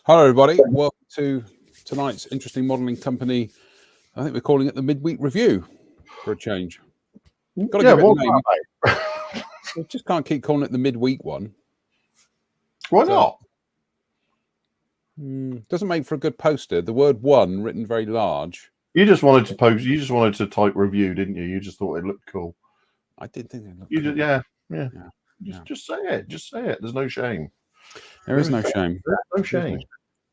Hello, everybody. Welcome to tonight's interesting modelling company. I think we're calling it the Midweek Revue for a change. Got to give it a name. We just can't keep calling it the midweek one. Why not? Doesn't make for a good poster. The word "one" written very large. You just wanted to post. You just wanted to type review, didn't you? You just thought it looked cool. I did think it looked cool. Yeah. Just say it. Just say it. There's no shame. There is no shame. There's no shame.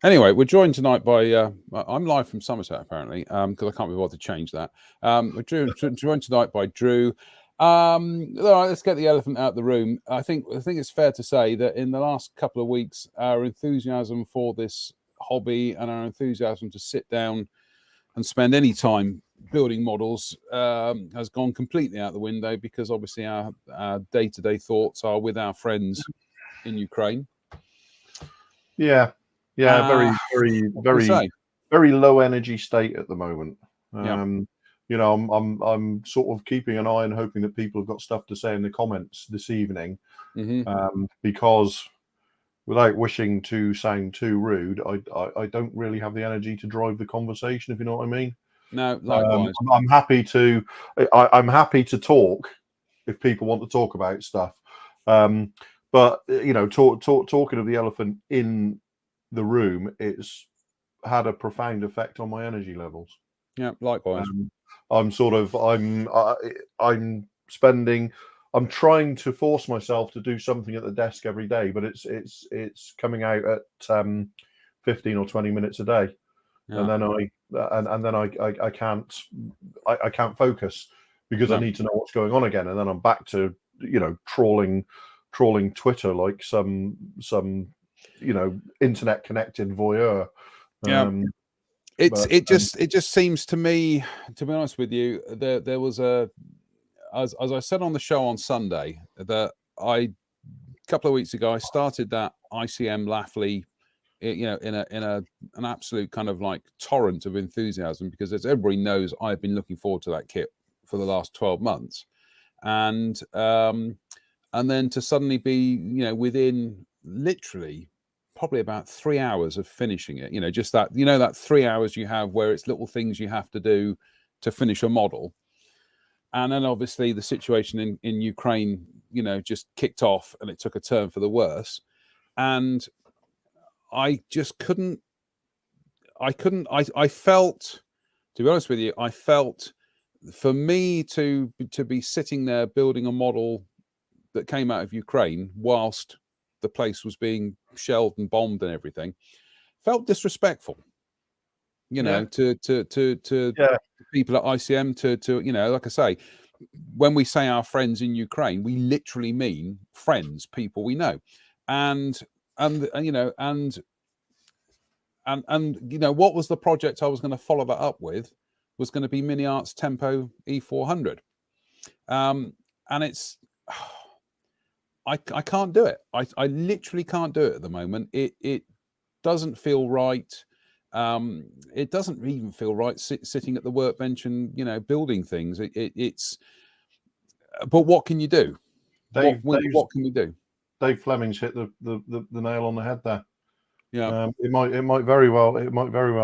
Anyway, we're joined tonight by. I'm live from Somerset apparently, because I can't be bothered to change that. We're joined tonight by Drew. All right, let's get the elephant out of the room. I think it's fair to say that in the last couple of weeks, our enthusiasm for this hobby and our enthusiasm to sit down and spend any time building models has gone completely out the window, because obviously our day-to-day thoughts are with our friends in Ukraine. Yeah, very low energy state at the moment. You know, I'm sort of keeping an eye and hoping that people have got stuff to say in the comments this evening, because without wishing to sound too rude, I don't really have the energy to drive the conversation, if you know what I mean. No, likewise. I'm happy to talk if people want to talk about stuff. But you know, talking of the elephant in the room, it's had a profound effect on my energy levels. Yeah, likewise. I'm I'm trying to force myself to do something at the desk every day, but it's coming out at 15 or 20 minutes a day, and then I can't focus because I need to know what's going on again, and then I'm back to trawling Twitter like some internet connected voyeur. It just seems to me, to be honest with you, there was as I said on the show on Sunday, that a couple of weeks ago I started that ICM Laughley, in an absolute kind of like torrent of enthusiasm, because as everybody knows, I've been looking forward to that kit for the last 12 months, and then to suddenly be within literally probably about 3 hours of finishing it, just that, that 3 hours you have where it's little things you have to do to finish a model. And then obviously the situation in Ukraine, just kicked off, and it took a turn for the worse. And I just couldn't, I felt, to be honest with you, I felt for me to be sitting there building a model that came out of Ukraine whilst the place was being shelled and bombed and everything, felt disrespectful, to people at ICM, to like I say, when we say our friends in Ukraine, we literally mean friends, people we know, and what was the project I was going to follow that up with was going to be Mini Arts Tempo E400, and it's. I can't do it. I literally can't do it at the moment. It doesn't feel right. It doesn't even feel right sitting at the workbench and building things. It's. But what can you do? What can we do? Dave Fleming's hit the nail on the head there. Yeah. It might very well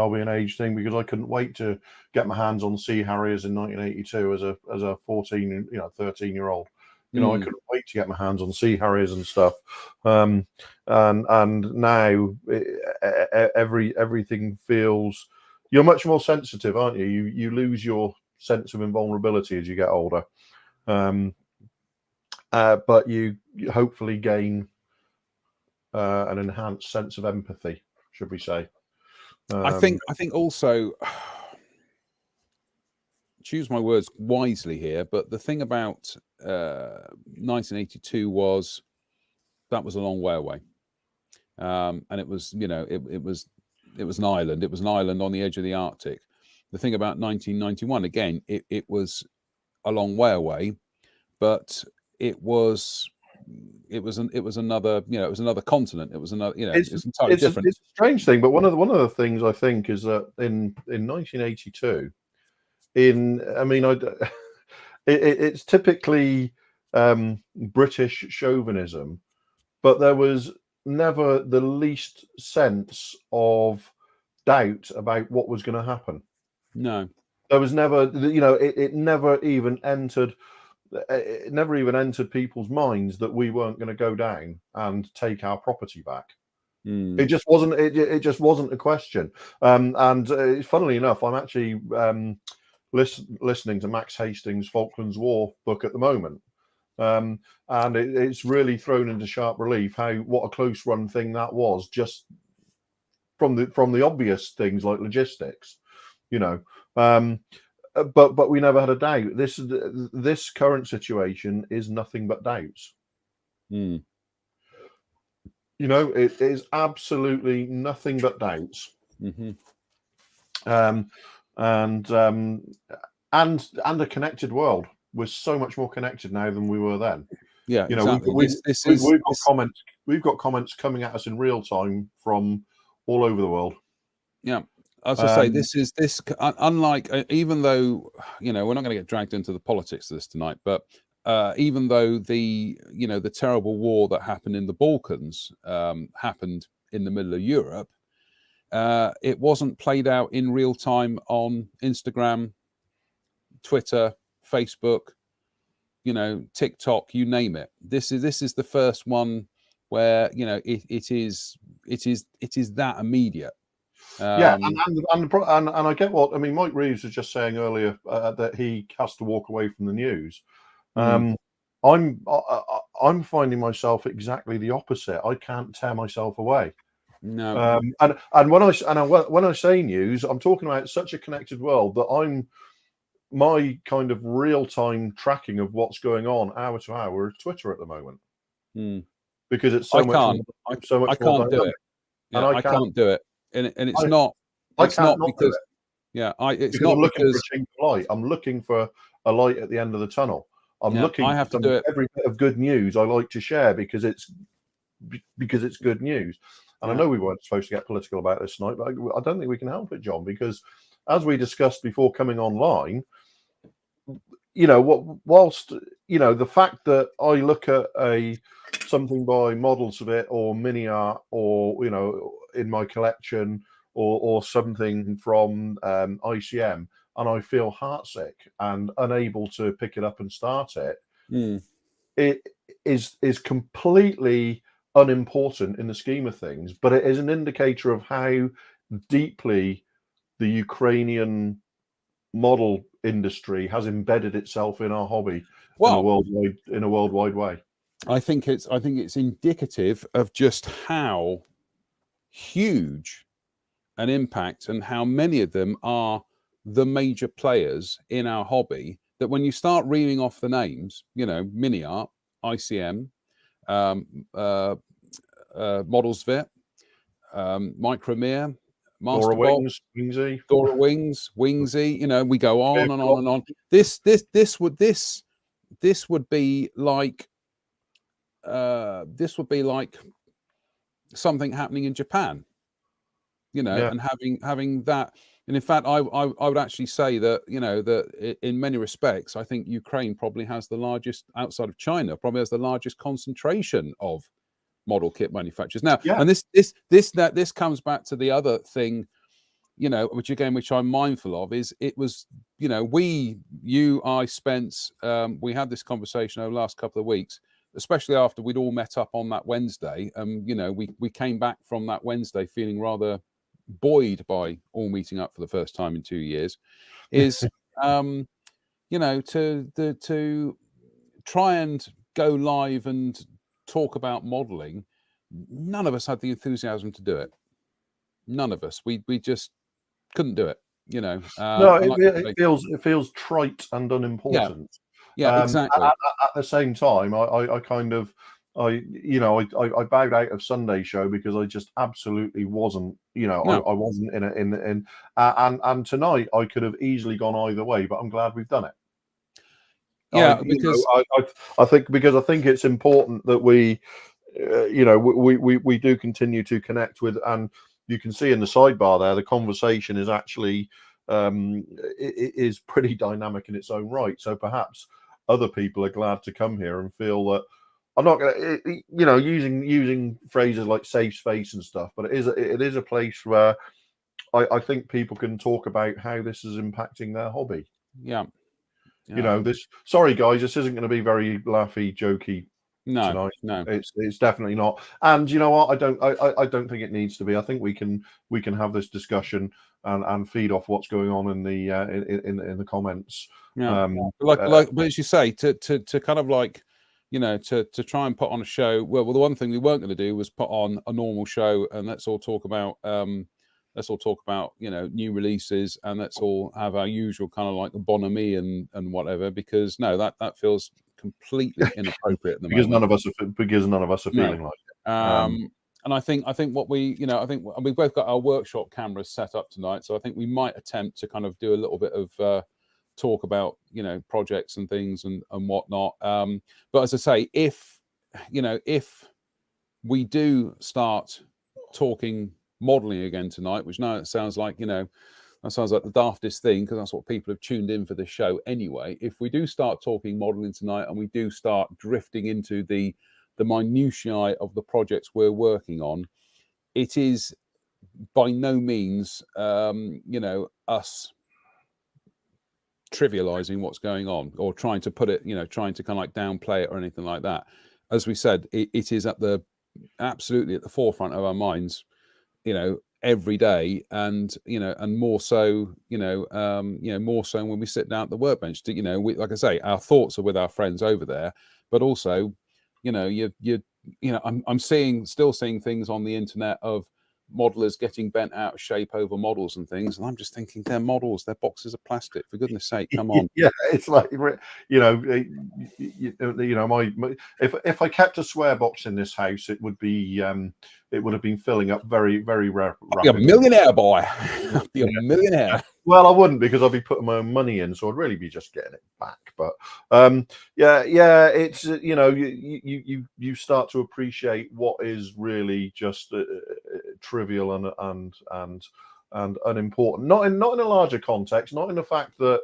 be an age thing, because I couldn't wait to get my hands on Sea Harriers in 1982 as a 13-year-old. I couldn't wait to get my hands on Sea Harriers and stuff, and now everything feels. You're much more sensitive, aren't you? You lose your sense of invulnerability as you get older, but you hopefully gain an enhanced sense of empathy, should we say? I think also. Choose my words wisely here, but the thing about 1982 was that was a long way away, and it was it was an island. It was an island on the edge of the Arctic. The thing about 1991, again, it was a long way away, but it was another continent. It was another it's entirely different. It's a strange thing, but one of the things I think is that in 1982. It's typically British chauvinism, but there was never the least sense of doubt about what was going to happen. No. There was never, it never even entered. It never even entered people's minds that we weren't going to go down and take our property back. It just wasn't. It just wasn't a question. And funnily enough, I'm actually listening to Max Hastings' Falklands War book at the moment, and it's really thrown into sharp relief what a close run thing that was, just from the obvious things like logistics, But we never had a doubt. This current situation is nothing but doubts. It is absolutely nothing but doubts. And a connected world. We're so much more connected now than we were then. Yeah, exactly. We've got comments coming at us in real time from all over the world. Yeah. As I say, unlike, even though, we're not going to get dragged into the politics of this tonight, but even though the terrible war that happened in the Balkans happened in the middle of Europe, it wasn't played out in real time on Instagram, Twitter, Facebook, TikTok, you name it. This is the first one where it is that immediate. And I get what I mean. Mike Reeves was just saying earlier that he has to walk away from the news. I'm finding myself exactly the opposite. I can't tear myself away. No. And when I say news, I'm talking about such a connected world that my kind of real time tracking of what's going on hour to hour is Twitter at the moment, because it's so much. I can't do it. Yeah, I can't do it. And it's not. It's not because. Yeah, it's not I'm looking because for a change of light. I'm looking for a light at the end of the tunnel. I'm looking. I have to do it. Every bit of good news I like to share because it's good news. And I know we weren't supposed to get political about this tonight, but I don't think we can help it, John, because as we discussed before coming online, whilst the fact that I look at something by Models of It or Mini Art or in my collection or something from ICM, and I feel heartsick and unable to pick it up and start it, it is completely unimportant in the scheme of things, but it is an indicator of how deeply the Ukrainian model industry has embedded itself in our hobby in a worldwide way. I think it's indicative of just how huge an impact and how many of them are the major players in our hobby, that when you start reading off the names, Mini Art, ICM, Models Vit, Micromere, Master Wings, Wingsy, Dora Wings, Wingsy, we go on and on and on. This would be like something happening in Japan, and having that. And in fact, I would actually say that, that in many respects, I think Ukraine probably has the largest, outside of China, probably has the largest concentration of model kit manufacturers now. And this comes back to the other thing, which I'm mindful of, is it was, I, Spence, we had this conversation over the last couple of weeks, especially after we'd all met up on that Wednesday. We came back from that Wednesday feeling rather buoyed by all meeting up for the first time in 2 years, is to try and go live and talk about modeling. None of us had the enthusiasm to do it. None of us. We just couldn't do it. No, it feels trite and unimportant. Yeah, exactly. At the same time, I kind of I bowed out of Sunday show because I just absolutely wasn't. I wasn't in and tonight I could have easily gone either way, but I'm glad we've done it. Yeah, because I think it's important that we do continue to connect with, and you can see in the sidebar there, the conversation is actually it is pretty dynamic in its own right. So perhaps other people are glad to come here and feel that I'm not gonna, using phrases like safe space and stuff, but it is a place where I think people can talk about how this is impacting their hobby. Yeah. Sorry guys, this isn't going to be very laughy, jokey tonight. No. It's definitely not. And you know what? I don't think it needs to be. I think we can have this discussion and feed off what's going on in the comments. Yeah. But as you say, to kind of like, to try and put on a show. Well, the one thing we weren't going to do was put on a normal show and let's all talk about new releases, and let's all have our usual kind of like bonhomie and whatever, because no, that feels completely inappropriate at the because moment. None of us are feeling like it. And I think what we, I think we've both got our workshop cameras set up tonight, so I think we might attempt to kind of do a little bit of talk about projects and things and whatnot. But as I say, if we do start talking modeling again tonight, which now it sounds like that sounds like the daftest thing, because that's what people have tuned in for this show anyway. If we do start talking modeling tonight and we do start drifting into the minutiae of the projects we're working on, it is by no means us trivializing what's going on or trying to put it, trying to kind of like downplay it or anything like that. As we said, it is absolutely at the forefront of our minds, every day, and and more so, more so when we sit down at the workbench. Like I say, our thoughts are with our friends over there, but also, I'm still seeing things on the internet of modelers getting bent out of shape over models and things, and I'm just thinking, they're models, they're boxes of plastic, for goodness sake, come on. Yeah, it's like, if I kept a swear box in this house, it would have been filling up very, very rapidly. I'd be a millionaire, boy. I'd be a millionaire. Well, I wouldn't, because I'd be putting my own money in, so I'd really be just getting it back. But it's you start to appreciate what is really just trivial and unimportant. Not in a larger context. Not in the fact that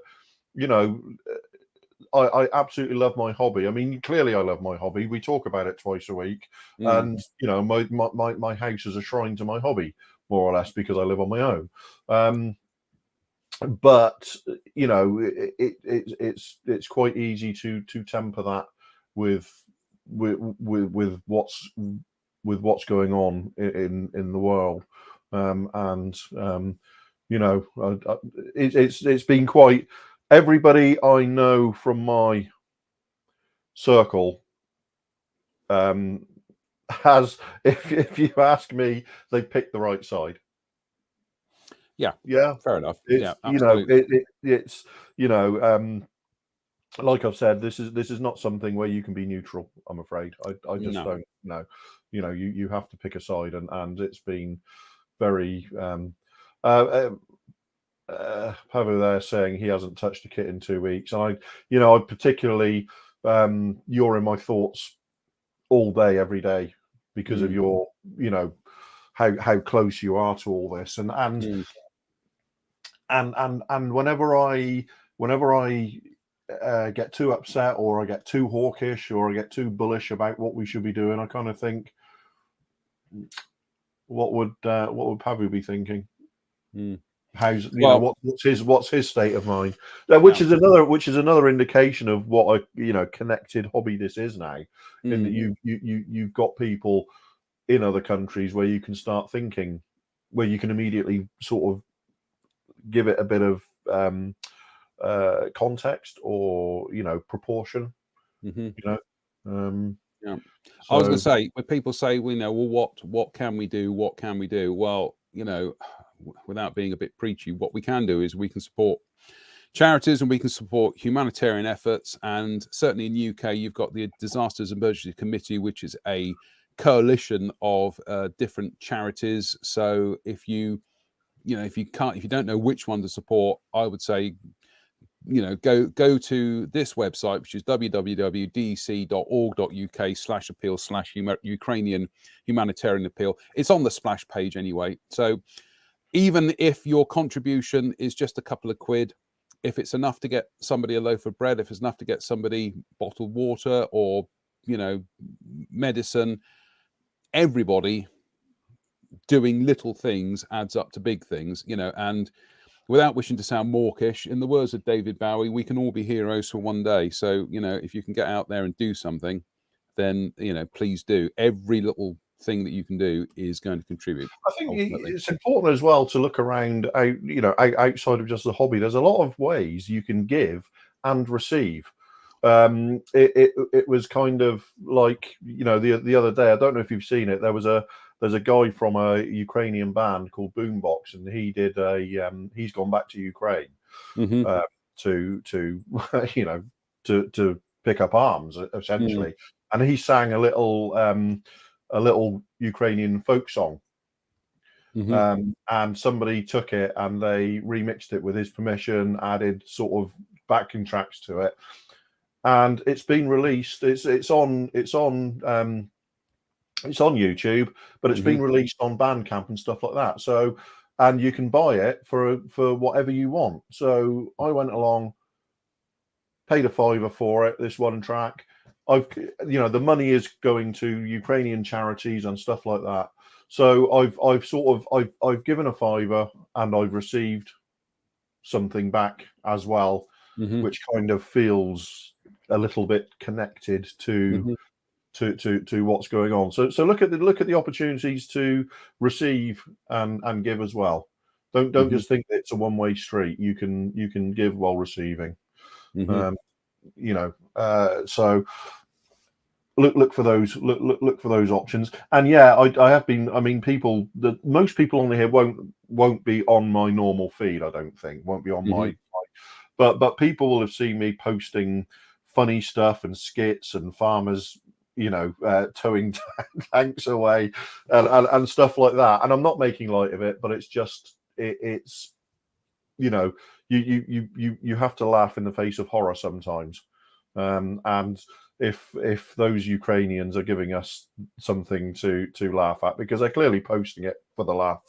I absolutely love my hobby. I mean, clearly I love my hobby. We talk about it twice a week, and my house is a shrine to my hobby, more or less, because I live on my own. But it's quite easy to temper that with what's going on in the world, it's been quite. Everybody I know from my circle has, if you ask me, they picked the right side. Yeah, fair enough. It's like I've said, this is not something where you can be neutral. I'm afraid. I just don't know. You have to pick a side, and it's been very. Pavel there saying he hasn't touched a kit in 2 weeks, and I particularly, you're in my thoughts all day, every day, because of your, how close you are to all this, and whenever I get too upset, or I get too hawkish, or I get too bullish about what we should be doing, I kind of think, what would Pavu be thinking? What's his state of mind? Which is another indication of what a connected hobby this is now. In that you've got people in other countries where you can start thinking, where you can immediately sort of give it a bit of context, or proportion. I was going to say, when people say, well, what can we do? What can we do? Well, without being a bit preachy, what we can do is we can support charities and we can support humanitarian efforts. And certainly in the UK, you've got the Disasters and Emergency Committee, which is a coalition of different charities. So if you don't know which one to support, I would say, go to this website, which is www.dc.org.uk/appeal/Ukrainian humanitarian appeal. It's on the splash page anyway. So even if your contribution is just a couple of quid, if it's enough to get somebody a loaf of bread, if it's enough to get somebody bottled water, or medicine, everybody doing little things adds up to big things, and without wishing to sound mawkish, in the words of David Bowie, we can all be heroes for one day. So, if you can get out there and do something, then, please do. Every little thing that you can do is going to contribute. I think ultimately. it's important as well to look around, outside of just the hobby. There's a lot of ways you can give and receive. It was kind of like, the other day, I don't know if you've seen it, there's a guy from a Ukrainian band called Boombox, and he did he's gone back to Ukraine to to pick up arms, essentially. And he sang a little Ukrainian folk song. And somebody took it and they remixed it with his permission, added sort of backing tracks to it, and it's been released. It's on YouTube, but it's been released on Bandcamp and stuff like that. So, and you can buy it for whatever you want. So I went along, paid a $5 for it. This one track, the money is going to Ukrainian charities and stuff like that. So I've given a $5 and I've received something back as well, which kind of feels a little bit connected to what's going on. So look at the opportunities to receive and give as well. Don't just think it's a one-way street. You can give while receiving. So look for those options. And yeah, I have been. I mean, most people on here won't be on my normal feed. I don't think won't be on my. But people will have seen me posting funny stuff and skits and farmers, towing tanks away and stuff like that. And I'm not making light of it, but it's just it's you have to laugh in the face of horror sometimes. And if those Ukrainians are giving us something to laugh at, because they're clearly posting it for the laugh,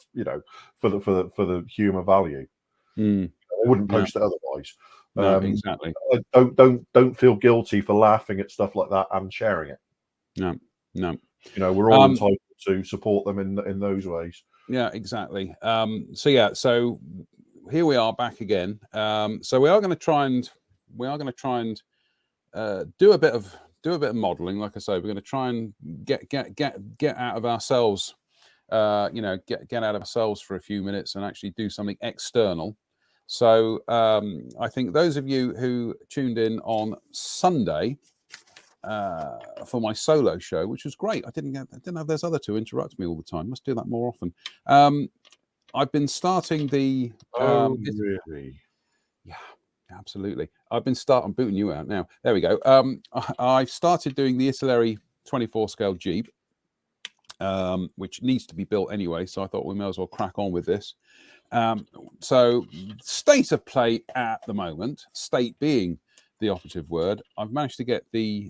for the humor value. They wouldn't post it otherwise. No, exactly. Don't feel guilty for laughing at stuff like that and sharing it. No. We're all entitled to support them in those ways. Yeah, exactly. So here we are back again. So we are going to try and do a bit of modeling. Like I say, we're going to try and get out of ourselves, get out of ourselves for a few minutes and actually do something external. So I think those of you who tuned in on Sunday for my solo show, which was great. I didn't have those other two interrupt me all the time. Must do that more often. I've been starting the. Really? Yeah, absolutely. I'm booting you out now. There we go. I've started doing the Italeri 24 scale Jeep, which needs to be built anyway. So I thought we may as well crack on with this. So state of play at the moment, state being the operative word, I've managed to get the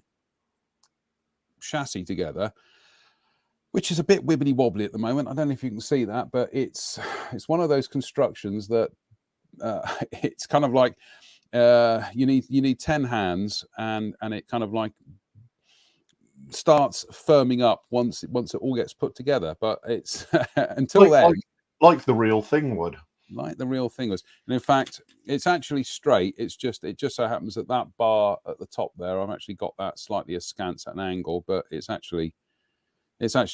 chassis together, which is a bit wibbly wobbly at the moment. I don't know if you can see that, but it's one of those constructions that it's kind of like you need 10 hands and it kind of like starts firming up once it all gets put together. But it's until then. Like the real thing would. Like the real thing was. And in fact, it's actually straight. It just so happens that bar at the top there, I've actually got that slightly askance at an angle, but it's actually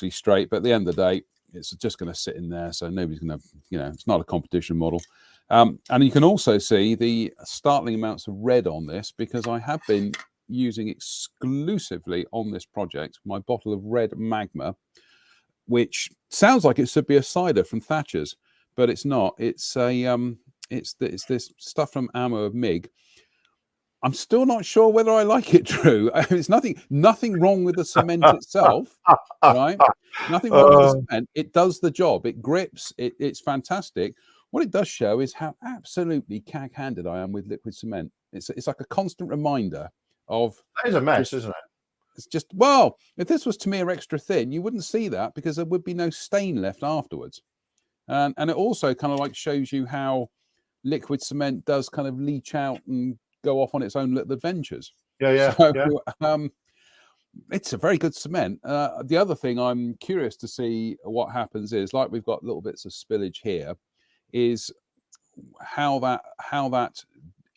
straight. But at the end of the day, it's just going to sit in there. So nobody's going to, it's not a competition model. And you can also see the startling amounts of red on this, because I have been using exclusively on this project my bottle of red magma, which sounds like it should be a cider from Thatcher's, but it's not. It's this stuff from Ammo of Mig. I'm still not sure whether I like it, Drew. There's nothing wrong with the cement itself, right? Nothing wrong with the cement. It does the job. It grips. It's fantastic. What it does show is how absolutely cag-handed I am with liquid cement. It's like a constant reminder of. That is a mess, isn't it? It's just, well, if this was Tamiya extra thin, you wouldn't see that because there would be no stain left afterwards. And it also kind of like shows you how liquid cement does kind of leach out and go off on its own little adventures. Yeah. So, it's a very good cement. The other thing I'm curious to see what happens is, like we've got little bits of spillage here, is how that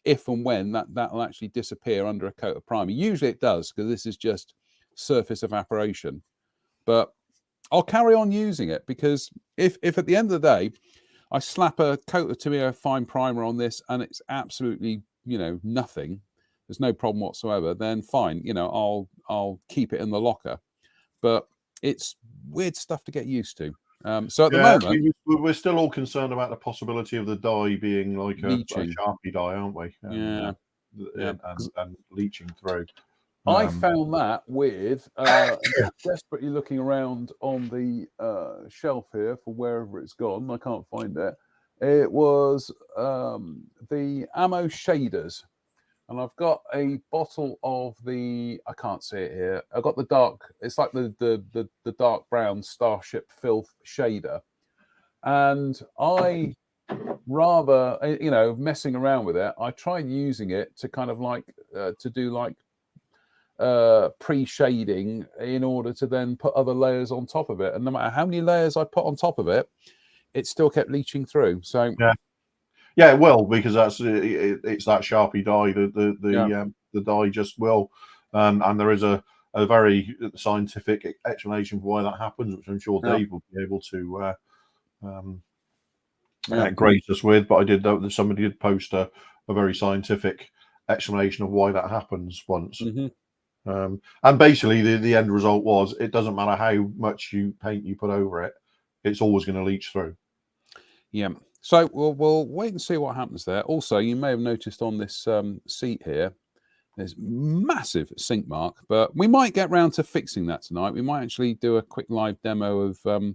if and when that'll actually disappear under a coat of primer. Usually it does, because this is just surface evaporation. But I'll carry on using it, because if at the end of the day I slap a coat of Tamiya fine primer on this and it's absolutely, nothing, there's no problem whatsoever, then fine, I'll keep it in the locker. But it's weird stuff to get used to. So at the moment, we're still all concerned about the possibility of the dye being like a Sharpie dye, aren't we? And, and leaching through. I found that with desperately looking around on the shelf here for wherever it's gone. I can't find it. It was the ammo shaders. And I've got a bottle of I can't see it here. I've got the dark, it's like the dark brown Starship Filth shader. And I, rather, messing around with it, I tried using it to kind of like, to do like pre-shading in order to then put other layers on top of it. And no matter how many layers I put on top of it, it still kept leaching through. So yeah, it will, because it's that Sharpie dye. The dye just will, and there is a very scientific explanation for why that happens, which I'm sure Dave will be able to grace us with. But I did know that somebody did post a very scientific explanation of why that happens once. And basically, the end result was, it doesn't matter how much paint you put over it, it's always going to leach through. Yeah. So we'll wait and see what happens there. Also, you may have noticed on this seat here, there's massive sink mark, but we might get round to fixing that tonight. We might actually do a quick live demo of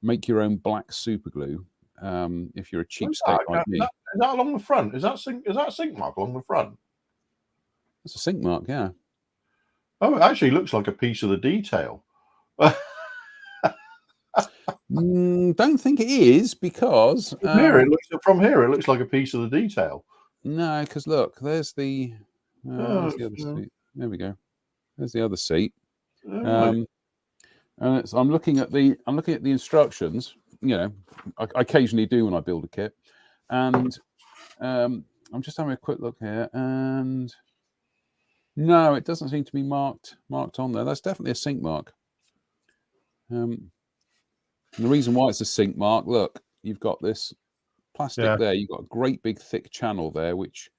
make your own black super glue. If you're a cheapskate like me. Is that along the front? Is that a sink mark along the front? It's a sink mark, yeah. Oh, it actually looks like a piece of the detail. Don't think it is, because from here it looks like a piece of the detail. No, because look, there's the other seat. There we go. There's the other seat. And I'm looking at the instructions. I occasionally do when I build a kit, and I'm just having a quick look here, and no, it doesn't seem to be marked on there. That's definitely a sink mark. And the reason why it's a sink mark, look, you've got this plastic there. You've got a great big thick channel there, which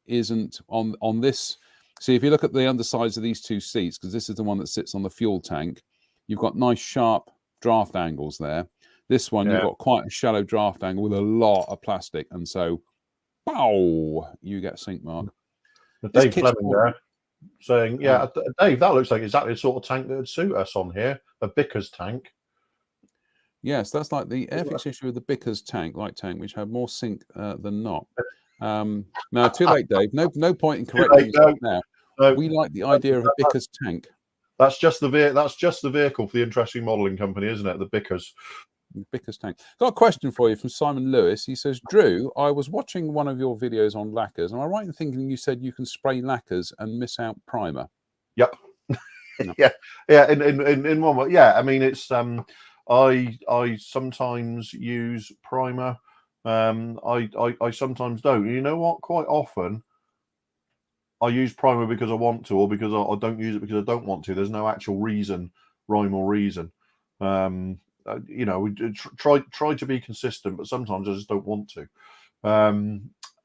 isn't on this. See, if you look at the undersides of these two seats, because this is the one that sits on the fuel tank, you've got nice sharp draft angles there. This one, you've got quite a shallow draft angle with a lot of plastic, and so, pow, you get a sink mark. Dave Fleming there saying, Dave, that looks like exactly the sort of tank that would suit us on here, a Bickers tank. Yes, that's like the Airfix issue of the Bickers light tank, which had more sink than not. Now, too late, Dave. No point in correcting yourself now. No. We like the idea of a Bickers tank. That's just the vehicle for the interesting modelling company, isn't it? The Bickers. Bickers tank. Got a question for you from Simon Lewis. He says, Drew, I was watching one of your videos on lacquers. Am I right in thinking you said you can spray lacquers and miss out primer? Yep. No. Yeah. In one way. Yeah. I mean, it's I sometimes use primer. I sometimes don't. You know what? Quite often, I use primer because I want to, or because I don't use it because I don't want to. There's no actual rhyme or reason. We try to be consistent, but sometimes I just don't want to.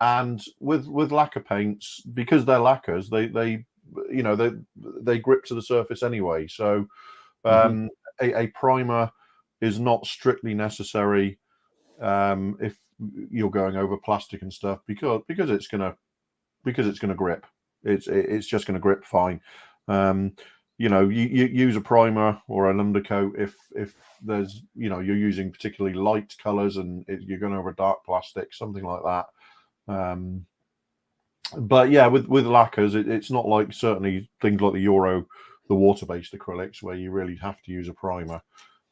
And with lacquer paints, because they're lacquers, they grip to the surface anyway. So a primer is not strictly necessary if you're going over plastic and stuff, because it's gonna grip. It's just gonna grip fine. You use a primer or an undercoat if there's you're using particularly light colors and you're going over dark plastic, something like that. But yeah, with lacquers, it's not like certainly things like the water-based acrylics where you really have to use a primer.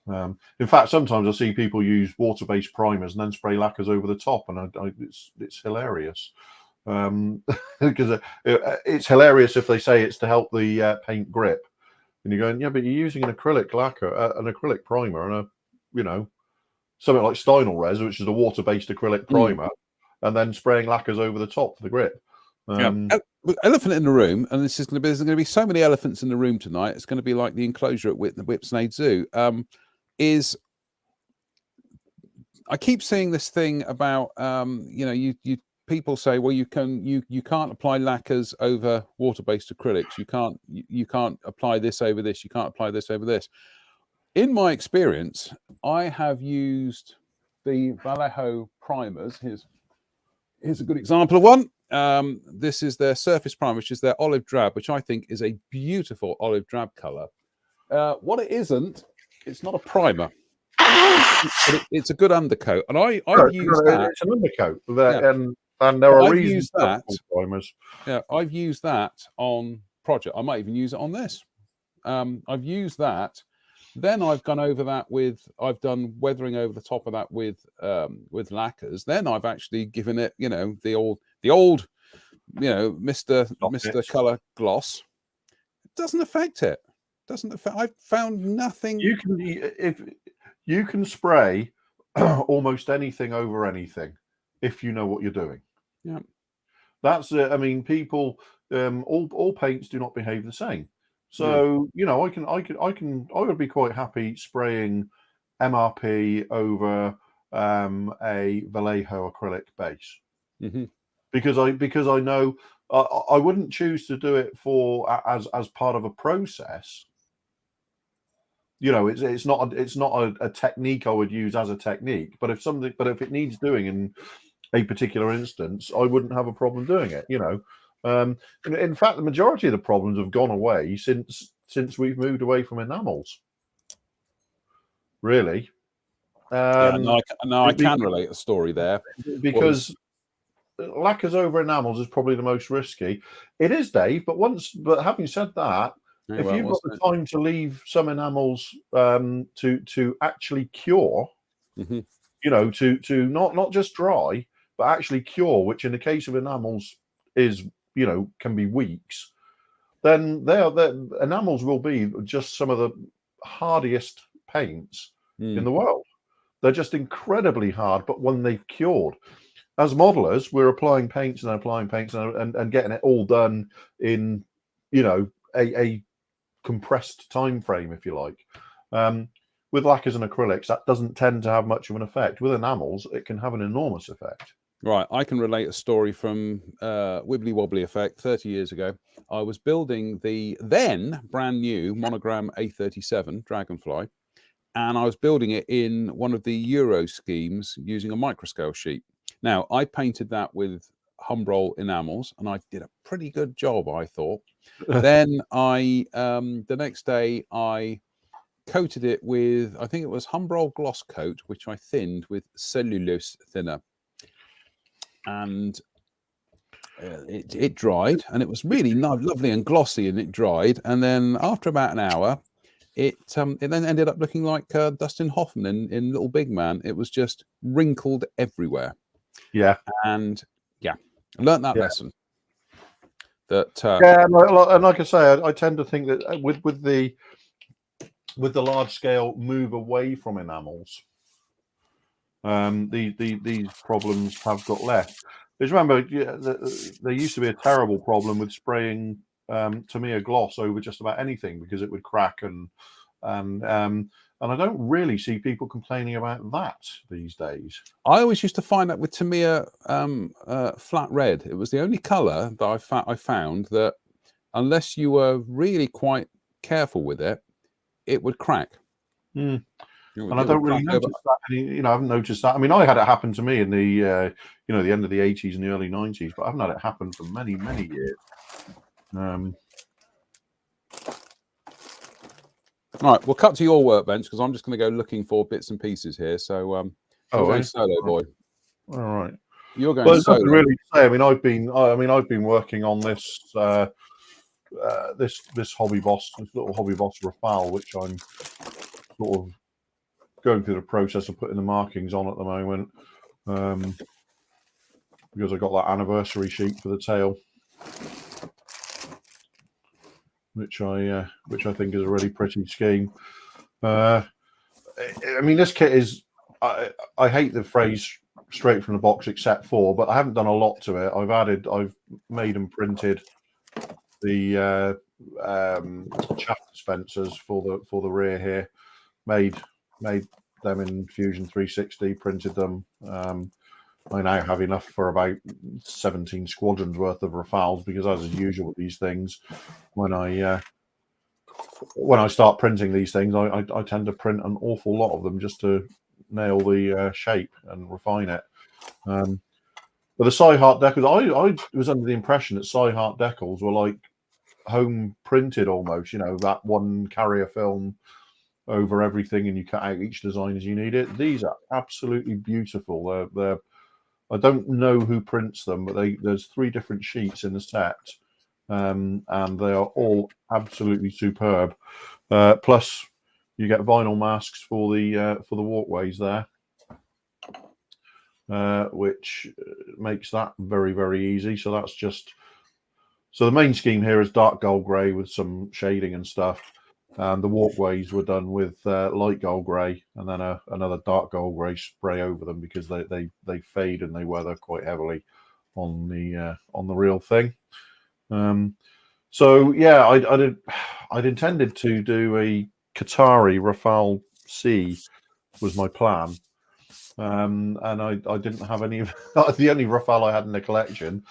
In fact, sometimes I see people use water-based primers and then spray lacquers over the top, and it's hilarious. Because it's hilarious if they say it's to help the paint grip. And you're going, yeah, but you're using an acrylic lacquer, an acrylic primer, and something like Stynel Res, which is a water-based acrylic primer, and then spraying lacquers over the top for the grip. Elephant in the room, and there's going to be so many elephants in the room tonight. It's going to be like the enclosure at Whipsnade Zoo. I keep seeing this thing about you people say, well, you can't apply lacquers over water-based acrylics. You can't apply this over this. You can't apply this over this. In my experience, I have used the Vallejo primers. Here's a good example of one. This is their surface primer, which is their olive drab, which I think is a beautiful olive drab color. What it isn't, it's not a primer. But it's a good undercoat, and I've used that. It's an undercoat, and there are reasons that. Primers. Yeah, I've used that on project. I might even use it on this. I've used that. Then I've gone over that I've done weathering over the top of that with lacquers. Then I've actually given it, the old, Mr. Color gloss. It doesn't affect it. I've found nothing. You can spray almost anything over anything if you know what you're doing. Yeah, that's it. I mean, people, all paints do not behave the same. So I would be quite happy spraying MRP over a Vallejo acrylic base, because I know I wouldn't choose to do it as part of a process. It's not a technique I would use as a technique, but if it needs doing in a particular instance, I wouldn't have a problem doing it. In fact, the majority of the problems have gone away since we've moved away from enamels. Really. I can relate a story there, because lacquers over enamels is probably the most risky. It is, Dave. But having said that, if you've got the time to leave some enamels to actually cure, to not just dry, but actually cure, which in the case of enamels is can be weeks, then the enamels will be just some of the hardiest paints in the world. They're just incredibly hard, but when they've cured, as modelers, we're applying paints and getting it all done in a compressed time frame, if you like. With lacquers and acrylics, that doesn't tend to have much of an effect. With enamels, it can have an enormous effect. Right, I can relate a story from Wibbly Wobbly Effect 30 years ago. I was building the then brand new Monogram A37 Dragonfly, and I was building it in one of the Euro schemes using a microscale sheet. Now, I painted that with Humbrol enamels, and I did a pretty good job, I thought. Then the next day, I coated it with, I think it was Humbrol Gloss Coat, which I thinned with cellulose thinner. And it dried, and it was really lovely and glossy, and it dried. And then after about an hour, it then ended up looking like Dustin Hoffman in Little Big Man. It was just wrinkled everywhere. Yeah. And I learned that lesson. That and like I say, I tend to think that with the large scale move away from enamels, these problems have got less. Because remember, there used to be a terrible problem with spraying Tamiya gloss over just about anything because it would crack, and I don't really see people complaining about that these days. I always used to find that with Tamiya flat red, it was the only color that I found that unless you were really quite careful with it, it would crack. And I don't really notice that. I haven't noticed that. I mean, I had it happen to me in the the end of the 80s and the early 90s, but I haven't had it happen for many years. All right, we'll cut to your workbench because I'm just going to go looking for bits and pieces here. So, you're going solo, boy. All right, you're going solo. Really say. I mean, I've been working on this this hobby boss, this little hobby boss Rafale, which I'm sort of going through the process of putting the markings on at the moment, because I got that anniversary sheet for the tail. which I think is a really pretty scheme. I mean, this kit is. I hate the phrase straight from the box except for, but I haven't done a lot to it. I've made and printed the chaff dispensers for the rear here. Made them in Fusion 360, printed them. I now have enough for about 17 squadrons worth of rafales, because as is usual with these things, when I start printing these things, I tend to print an awful lot of them just to nail the shape and refine it. But the Sci-Heart decals, I was under the impression that Sci-Heart decals were like home printed almost, that one carrier film over everything, and you cut out each design as you need it. These are absolutely beautiful. They're I don't know who prints them, but there's 3 different sheets in the set, and they are all absolutely superb. Plus, you get vinyl masks for the walkways there, which makes that very, very easy. So that's just the main scheme here is dark gold grey with some shading and stuff. And the walkways were done with light gold grey, and then another dark gold grey spray over them, because they fade and they weather quite heavily on the real thing. So yeah, I'd intended to do a Qatari Rafale C was my plan, and I didn't have any. The only Rafale I had in the collection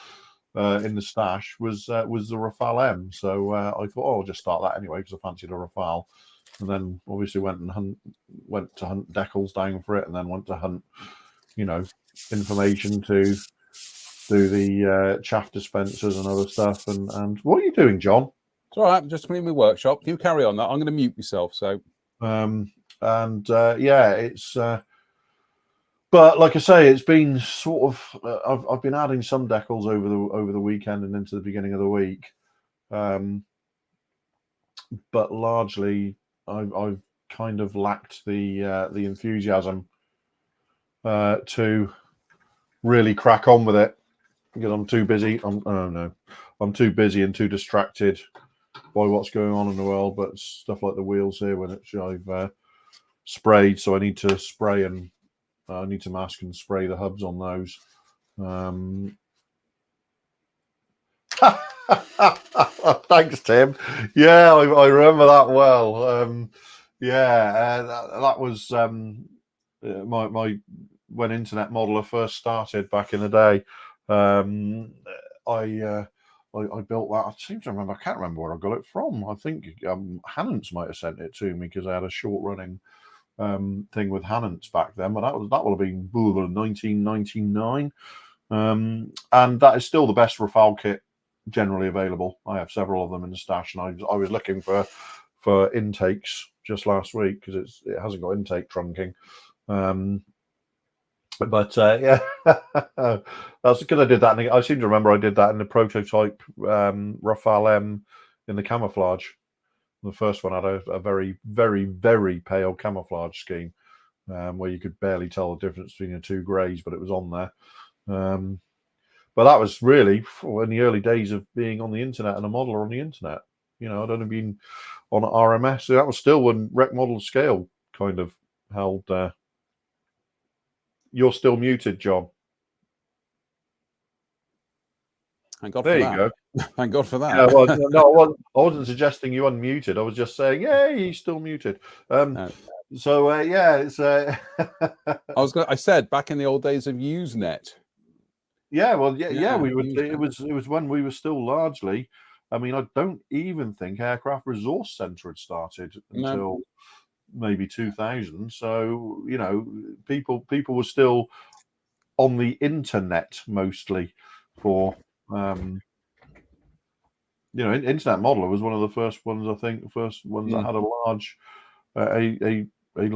in the stash was the Rafale M. So I thought, I'll just start that anyway, because I fancied a Rafale, and then obviously went to hunt decals down for it, and then went to hunt, information to do the chaff dispensers and other stuff. And what are you doing, John? It's all right. I'm just cleaning my workshop. You carry on that. I'm going to mute myself. So, yeah, it's. But like I say, it's been sort of. I've been adding some decals over the weekend and into the beginning of the week, but largely I've kind of lacked the enthusiasm to really crack on with it, because I'm too busy. I'm too busy and too distracted by what's going on in the world. But stuff like the wheels here, which I've sprayed, so I need to spray and. I need to mask and spray the hubs on those. Thanks, Tim. Yeah, I remember that well. That was my when Internet Modeler first started back in the day. I built that. I seem to remember. I can't remember where I got it from. I think Hannants might have sent it to me, because I had a short running thing with Hannants back then, but that would have been 1999, and that is still the best Rafale kit generally available. I have several of them in the stash, and I was looking for intakes just last week, because it hasn't got intake trunking. But yeah, that's because I did that. I seem to remember I did that in the prototype Rafale M in the camouflage. The first one had a very, very, very pale camouflage scheme, where you could barely tell the difference between the 2 greys, but it was on there. But that was really in the early days of being on the internet and a modeler on the internet. I'd only been on RMS, so that was still when Rec Model Scale kind of held. You're still muted, John. Thank God there for you that. go. Thank God for that. Yeah, well, no, I wasn't suggesting you unmuted. I was just saying, yeah, he's still muted. No. So yeah, it's. I said back in the old days of Usenet. Yeah, well, yeah, we would. It was when we were still largely. I mean, I don't even think Aircraft Resource Centre had started until maybe 2000. So people were still on the internet mostly for. Internet Modeler was one of the first ones. I think the first ones that had a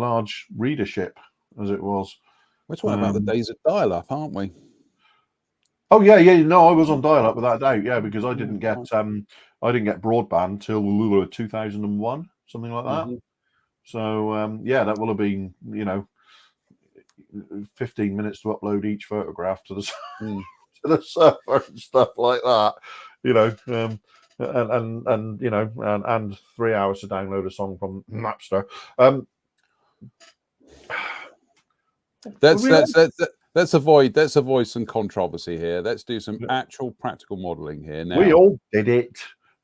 large readership, as it was. We're talking about the days of dial-up, aren't we? Oh yeah. No, I was on dial-up without doubt. Yeah, because I didn't get broadband till 2001, something like that. So yeah, that will have been 15 minutes to upload each photograph to the to the server and stuff like that. and you know, and 3 hours to download a song from Napster. Let's avoid some controversy here. Let's do some actual practical modeling here now. We all did it.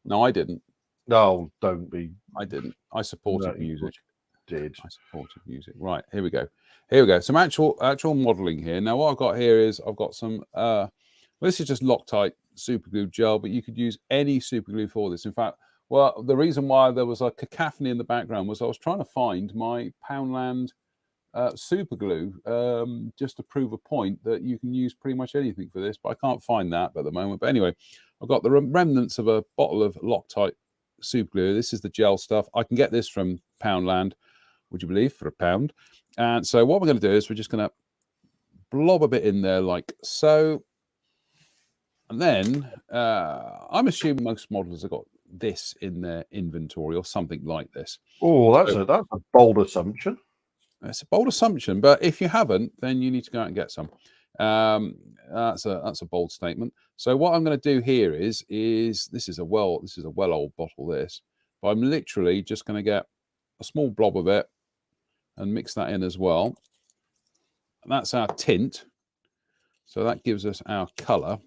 No, I didn't. No, don't be. I didn't. I supported music. Did. I supported music. Right, here we go. Here we go. Some actual modeling here. Now, what I've got here is I've got some. Well, this is just Loctite super glue gel, but you could use any super glue for this. In fact, well, the reason why there was a cacophony in the background was I was trying to find my Poundland super glue just to prove a point that you can use pretty much anything for this, but I can't find that at the moment. But anyway, I've got the remnants of a bottle of Loctite super glue. This is the gel stuff. I can get this from Poundland, would you believe, for £1. And so what we're going to do is we're just going to blob a bit in there like so. And then I'm assuming most modelers have got this in their inventory or something like this. Oh, that's a bold assumption. It's a bold assumption, but if you haven't, then you need to go out and get some. That's a bold statement. So what I'm going to do here is this is a well old bottle, this, but I'm literally just going to get a small blob of it and mix that in as well. And that's our tint. So that gives us our color.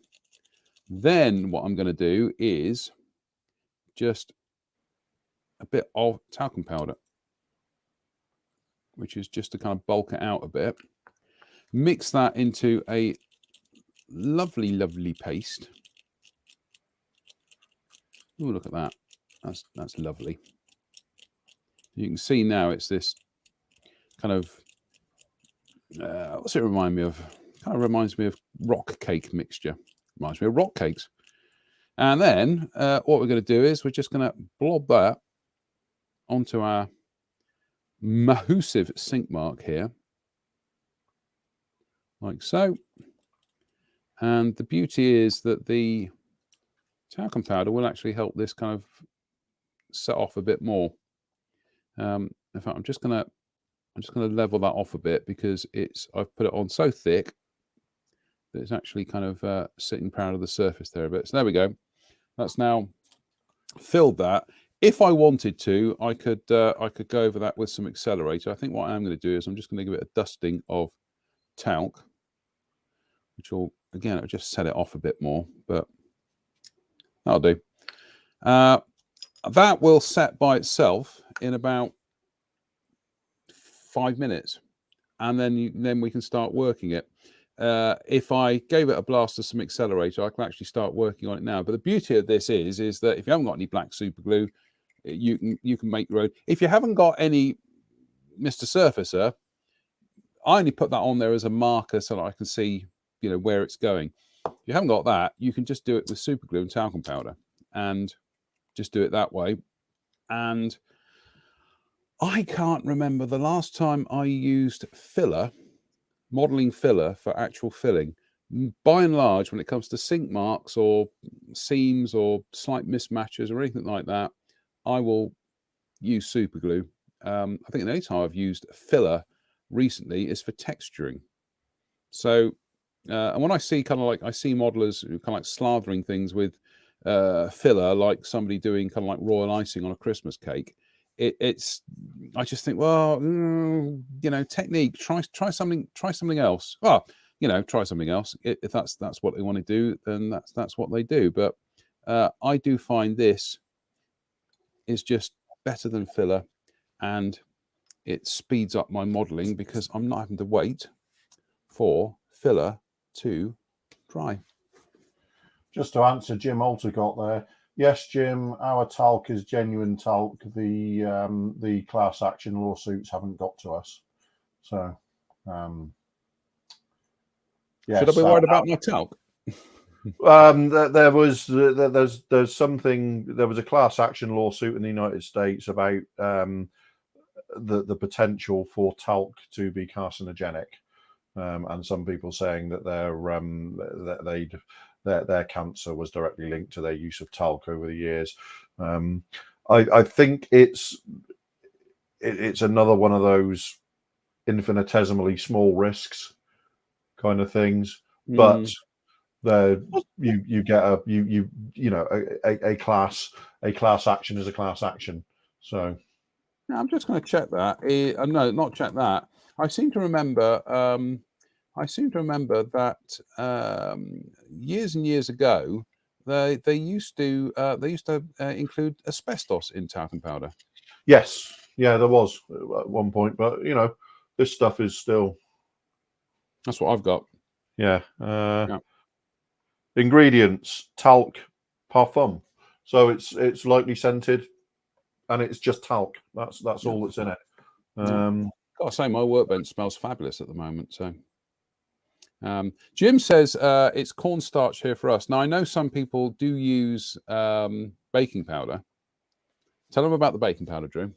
Then what I'm going to do is just a bit of talcum powder, which is just to kind of bulk it out a bit. Mix that into a lovely, lovely paste. Oh, look at that. That's lovely. You can see now it's this kind of, what's it remind me of? Kind of reminds me of rock cake mixture. Reminds me of rock cakes. And then what we're going to do is we're just going to blob that onto our massive sink mark here, like so. And the beauty is that the talcum powder will actually help this kind of set off a bit more. In fact, I'm just gonna level that off a bit because I've put it on so thick that it's actually kind of sitting proud of the surface there a bit. So there we go. That's now filled that. If I wanted to, I could go over that with some accelerator. I think what I'm going to do is I'm just going to give it a dusting of talc, which will, again, it'll just set it off a bit more, but that'll do. That will set by itself in about 5 minutes, and then we can start working it. If I gave it a blast of some accelerator, I can actually start working on it now. But the beauty of this is that if you haven't got any black super glue, you can make your own. If you haven't got any Mr. Surfacer, I only put that on there as a marker so that I can see, you know, where it's going. If you haven't got that, you can just do it with super glue and talcum powder and just do it that way. And I can't remember the last time I used filler, modeling filler for actual filling. By and large, when it comes to sink marks or seams or slight mismatches or anything like that, I will use super glue. I think the only time I've used filler recently is for texturing. So, and when I see I see modelers who kind of like slathering things with filler, like somebody doing kind of like royal icing on a Christmas cake. I just think, well, you know, technique. Try something else. Well, you know, try something else. If that's what they want to do, then that's what they do. But I do find this is just better than filler, and it speeds up my modeling because I'm not having to wait for filler to dry. Just to answer Jim Altercott there, yes, Jim, our talc is genuine talc. The class action lawsuits haven't got to us. So, yes, should I be worried about my talc? There was a class action lawsuit in the United States about the potential for talc to be carcinogenic, and some people saying that their cancer was directly linked to their use of talc over the years. I think it's another one of those infinitesimally small risks kind of things, but There you get a class action is a class action. So I'm just going to check that. No, not check that. I seem to remember. That years and years ago, they used to include asbestos in talcum powder. yes, yeah, there was at one point, but this stuff is still. That's what I've got. Yeah. Yeah. Ingredients: talc, parfum. So it's lightly scented, and it's just talc. That's all that's in it. Gotta say, my workbench smells fabulous at the moment. So, Jim says it's cornstarch here for us. Now, I know some people do use baking powder. Tell them about the baking powder, Drew.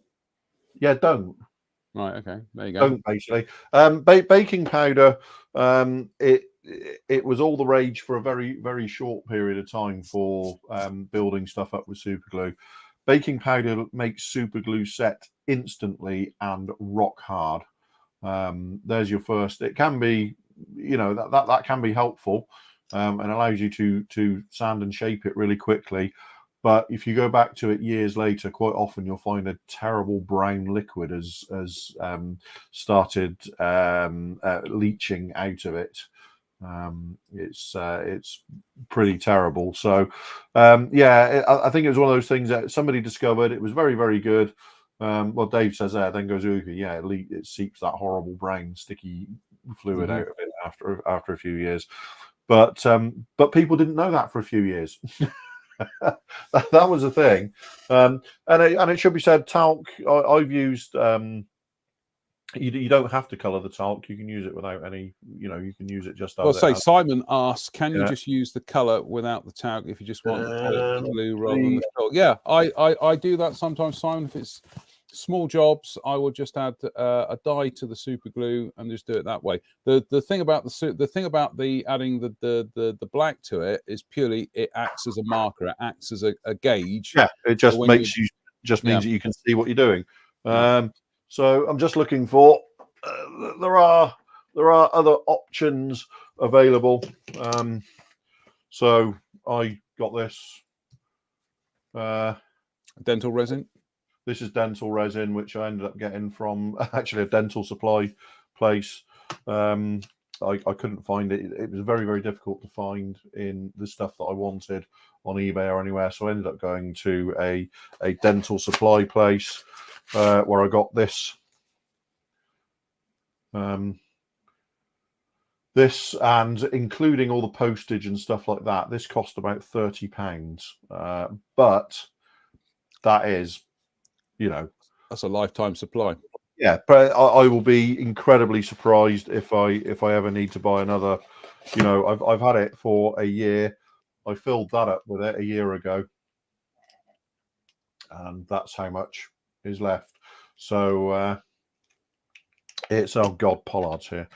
Yeah, don't. Right. Okay. There you go. Don't basically. Baking powder. It was all the rage for a very, very short period of time for building stuff up with super glue. Baking powder makes super glue set instantly and rock hard. There's your first. It can be, that can be helpful and allows you to sand and shape it really quickly. But if you go back to it years later, quite often you'll find a terrible brown liquid has started leaching out of it. It's pretty terrible. So I think it was one of those things that somebody discovered. It was very, very good. Well, Dave says there, then goes, yeah, it seeps that horrible brown sticky fluid out of it after a few years. But people didn't know that for a few years. that was a thing. And it should be said, talc, I've used. You don't have to colour the talc. You can use it without any. You can use it just. Well, Simon asks, can you just use the colour without the talc if you just want the glue rather than the fill? Yeah, I do that sometimes, Simon. If it's small jobs, I will just add a dye to the super glue and just do it that way. The thing about adding the black to it is purely it acts as a marker. It acts as a gauge. Yeah, it just makes means that you can see what you're doing. So I'm just looking for. There are other options available. So I got this dental resin. This is dental resin, which I ended up getting from actually a dental supply place. I couldn't find it. It was very, very difficult to find in the stuff that I wanted on eBay or anywhere. So I ended up going to a dental supply place where I got this. This, and including all the postage and stuff like that, this cost about £30. But that is, that's a lifetime supply. Yeah, but I will be incredibly surprised if I ever need to buy another. I've had it for a year. I filled that up with it a year ago, and that's how much is left. So it's Pollard's here.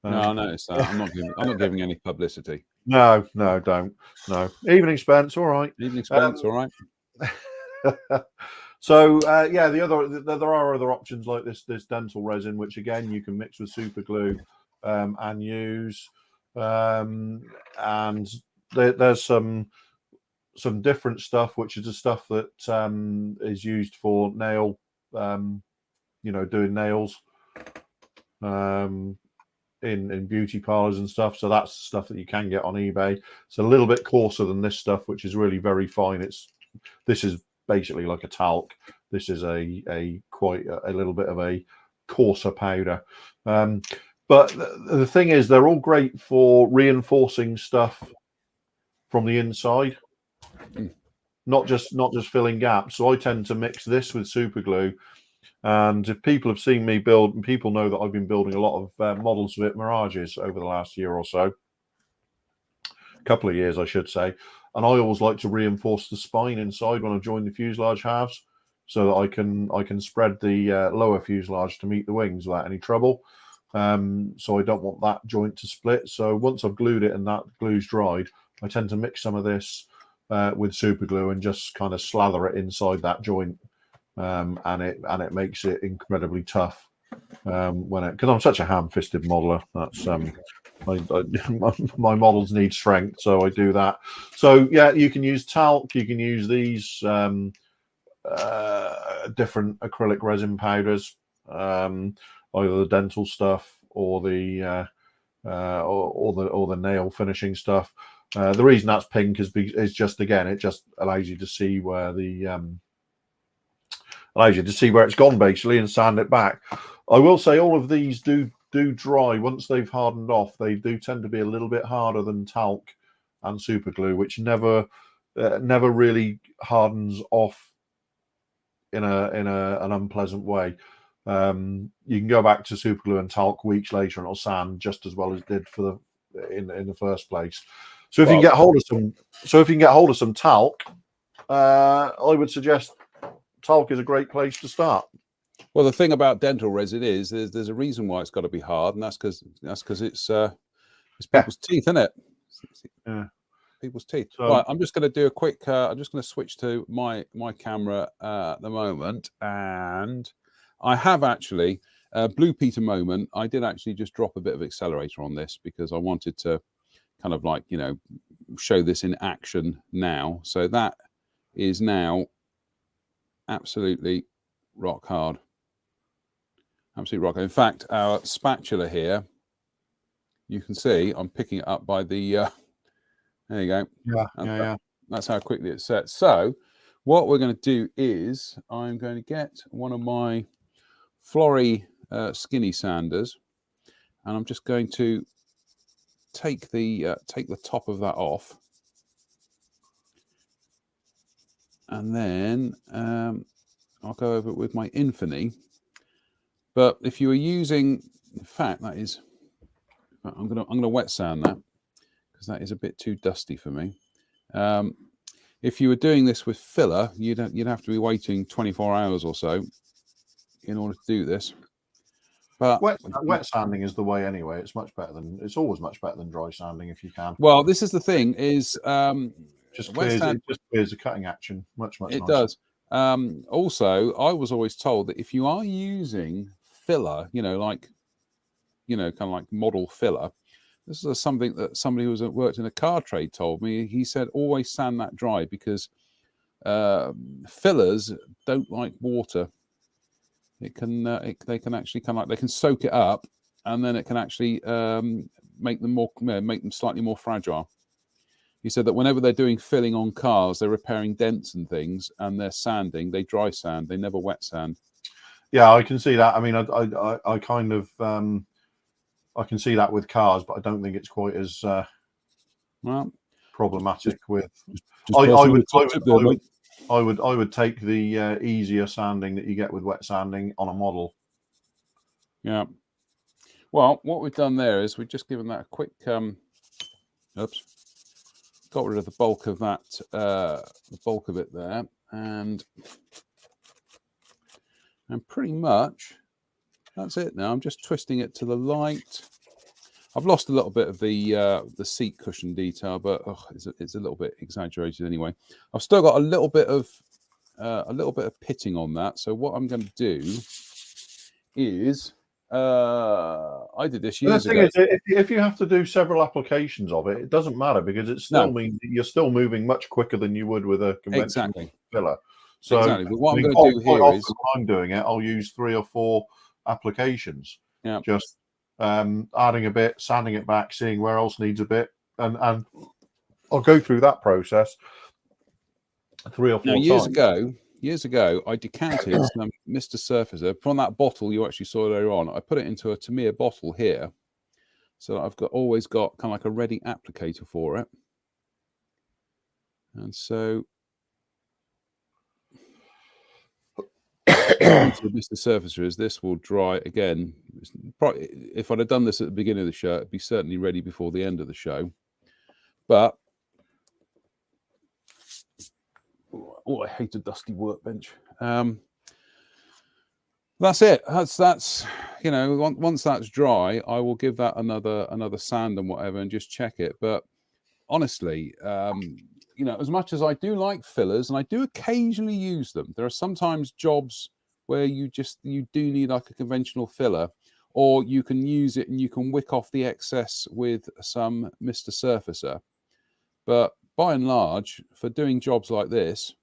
No, I noticed that. I'm not giving any publicity. No, don't. No. Evening, Spence. All right. Evening, Spence. All right. So there are other options like this dental resin, which again you can mix with super glue and use. And there's some different stuff, which is the stuff that is used for nail, doing nails. In beauty parlors and stuff. So that's the stuff that you can get on eBay. It's a little bit coarser than this stuff, which is really very fine. This is basically like a talc. This is quite a little bit of a coarser powder. But the thing is, they're all great for reinforcing stuff from the inside, not just filling gaps. So I tend to mix this with super glue. And if people have seen me build, people know that I've been building a lot of models with Mirages over the last year or so. A couple of years, I should say. And I always like to reinforce the spine inside when I join the fuselage halves, so that I can spread the lower fuselage to meet the wings without any trouble. So I don't want that joint to split. So once I've glued it and that glue's dried, I tend to mix some of this with super glue and just kind of slather it inside that joint. And it makes it incredibly tough. because I'm such a ham-fisted modeler. That's my models need strength, so I do that. So yeah, you can use talc. You can use these different acrylic resin powders, either the dental stuff or the nail finishing stuff. The reason that's pink is just, again, it just allows you to see where it's gone, basically, and sand it back. I will say all of these do dry once they've hardened off. They do tend to be a little bit harder than talc and super glue, which never really hardens off in an unpleasant way. You can go back to super glue and talc weeks later and it'll sand just as well as it did in the first place. So if you can get hold of some talc, I would suggest talc is a great place to start. Well, the thing about dental resin is there's a reason why it's got to be hard, and that's because it's people's teeth, isn't it? Yeah. People's teeth. So, right, I'm just going to do a quick. I'm just going to switch to my camera at the moment, and I have actually Blue Peter moment. I did actually just drop a bit of accelerator on this because I wanted to kind of like, show this in action now. So that is now absolutely rock hard. Absolutely rock hard. In fact, our spatula here, you can see I'm picking it up by the there you go. Yeah. That's how quickly it's set. So what we're going to do is I'm going to get one of my Flory skinny sanders, and I'm just going to take the top of that off, and then I'll go over it with my Infini. But if you were using, in fact, that is, I'm gonna wet sand that because that is a bit too dusty for me. If you were doing this with filler, you'd have to be waiting 24 hours or so in order to do this. But wet sanding is the way anyway. It's always much better than dry sanding if you can. Well, this is the thing: is just clears the cutting action much it nicer. Does. Also, I was always told that if you are using filler, kind of like model filler, this is something that somebody who worked in a car trade told me. He said always sand that dry because fillers don't like water. It can they can actually they can soak it up, and then it can actually make them slightly more fragile. He said that whenever they're doing filling on cars, they're repairing dents and things, and they're sanding. They dry sand. They never wet sand. Yeah, I can see that. I mean, I kind of I can see that with cars, but I don't think it's quite as problematic with. I would take the easier sanding that you get with wet sanding on a model. Yeah. Well, what we've done there is we've just given that a quick. Got rid of the bulk of that, the bulk of it there, and pretty much that's it. Now I'm just twisting it to the light. I've lost a little bit of the seat cushion detail, but it's a little bit exaggerated anyway. I've still got a little bit of pitting on that. So what I'm going to do is I did this years ago. The thing is, if you have to do several applications of it, it doesn't matter because it still means that you're still moving much quicker than you would with a conventional filler. So exactly. But what I'm going to do here is, when I'm doing it, I'll use 3 or 4 applications. Yeah. Just adding a bit, sanding it back, seeing where else needs a bit, and I'll go through that process 3 or 4 times. Years ago, I decanted some Mr. Surfacer from that bottle you actually saw earlier on. I put it into a Tamiya bottle here, so I've always got kind of like a ready applicator for it. And so, Mr. Surfacer is this will dry again. Probably, if I'd have done this at the beginning of the show, it'd be certainly ready before the end of the show. But I hate a dusty workbench. That's it. That's once that's dry, I will give that another sand and whatever, and just check it. But honestly, as much as I do like fillers, and I do occasionally use them, there are sometimes jobs where you do need like a conventional filler, or you can use it and you can wick off the excess with some Mr. Surfacer. But by and large, for doing jobs like this,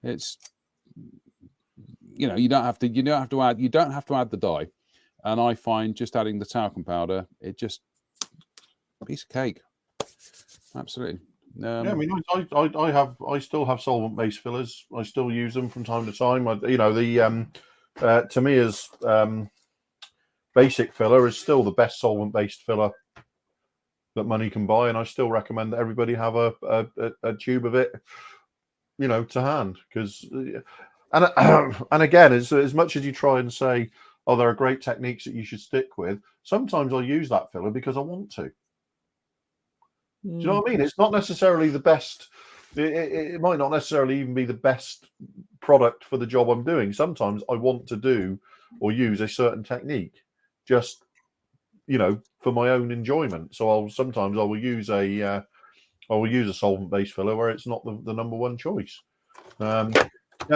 it's, you know, you don't have to add the dye. And I find just adding the talcum powder, it just a piece of cake. Absolutely. Yeah, I mean, I still have solvent-based fillers. I still use them from time to time. Tamiya's basic filler is still the best solvent-based filler that money can buy, and I still recommend that everybody have a tube of it, you know, to hand. Because, and again, as much as you try and say, oh, there are great techniques that you should stick with, sometimes I use that filler because I want to. Do you know what I mean? It's not necessarily the best. It might not necessarily even be the best product for the job I'm doing. Sometimes I want to do or use a certain technique, just, you know, for my own enjoyment. So I will use a solvent-based filler where it's not the number one choice. Now,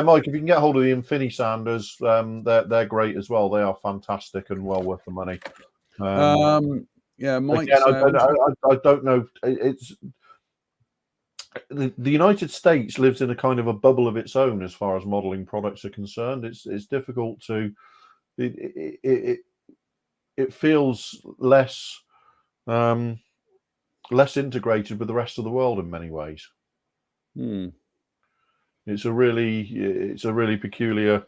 Mike, if you can get hold of the Infini sanders, they're great as well. They are fantastic and well worth the money. Yeah, Mike. Again, I don't know. It's the United States lives in a kind of a bubble of its own as far as modelling products are concerned. It's difficult to. It feels less integrated with the rest of the world in many ways. It's a really peculiar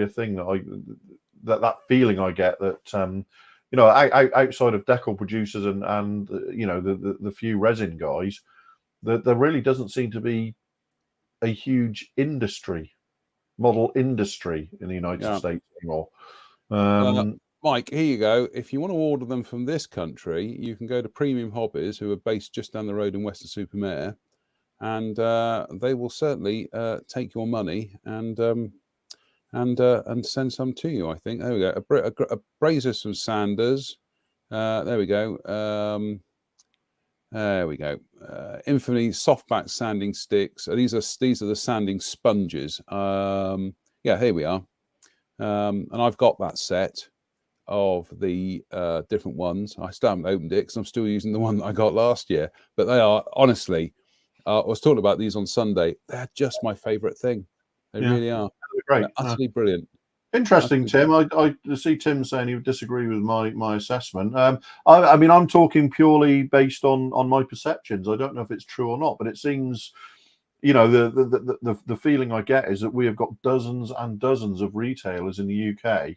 thing that feeling I get that. You know, outside of decal producers and you know the few resin guys, there really doesn't seem to be a huge model industry in the United States anymore. Mike, here you go. If you want to order them from this country, you can go to Premium Hobbies, who are based just down the road in Weston-super-Mare, and they will certainly take your money and send some to you. I think there we go. A brazier, some sanders. There we go. There we go. Infamy softback sanding sticks. These are the sanding sponges. Yeah, here we are. And I've got that set of the different ones. I still haven't opened it because I'm still using the one that I got last year. But they are, honestly, I was talking about these on Sunday. They're just my favourite thing. They really are. Great. They're utterly brilliant. Interesting, Tim. I see Tim saying he would disagree with my assessment. I mean, I'm talking purely based on my perceptions. I don't know if it's true or not, but it seems, you know, the feeling I get is that we have got dozens and dozens of retailers in the UK,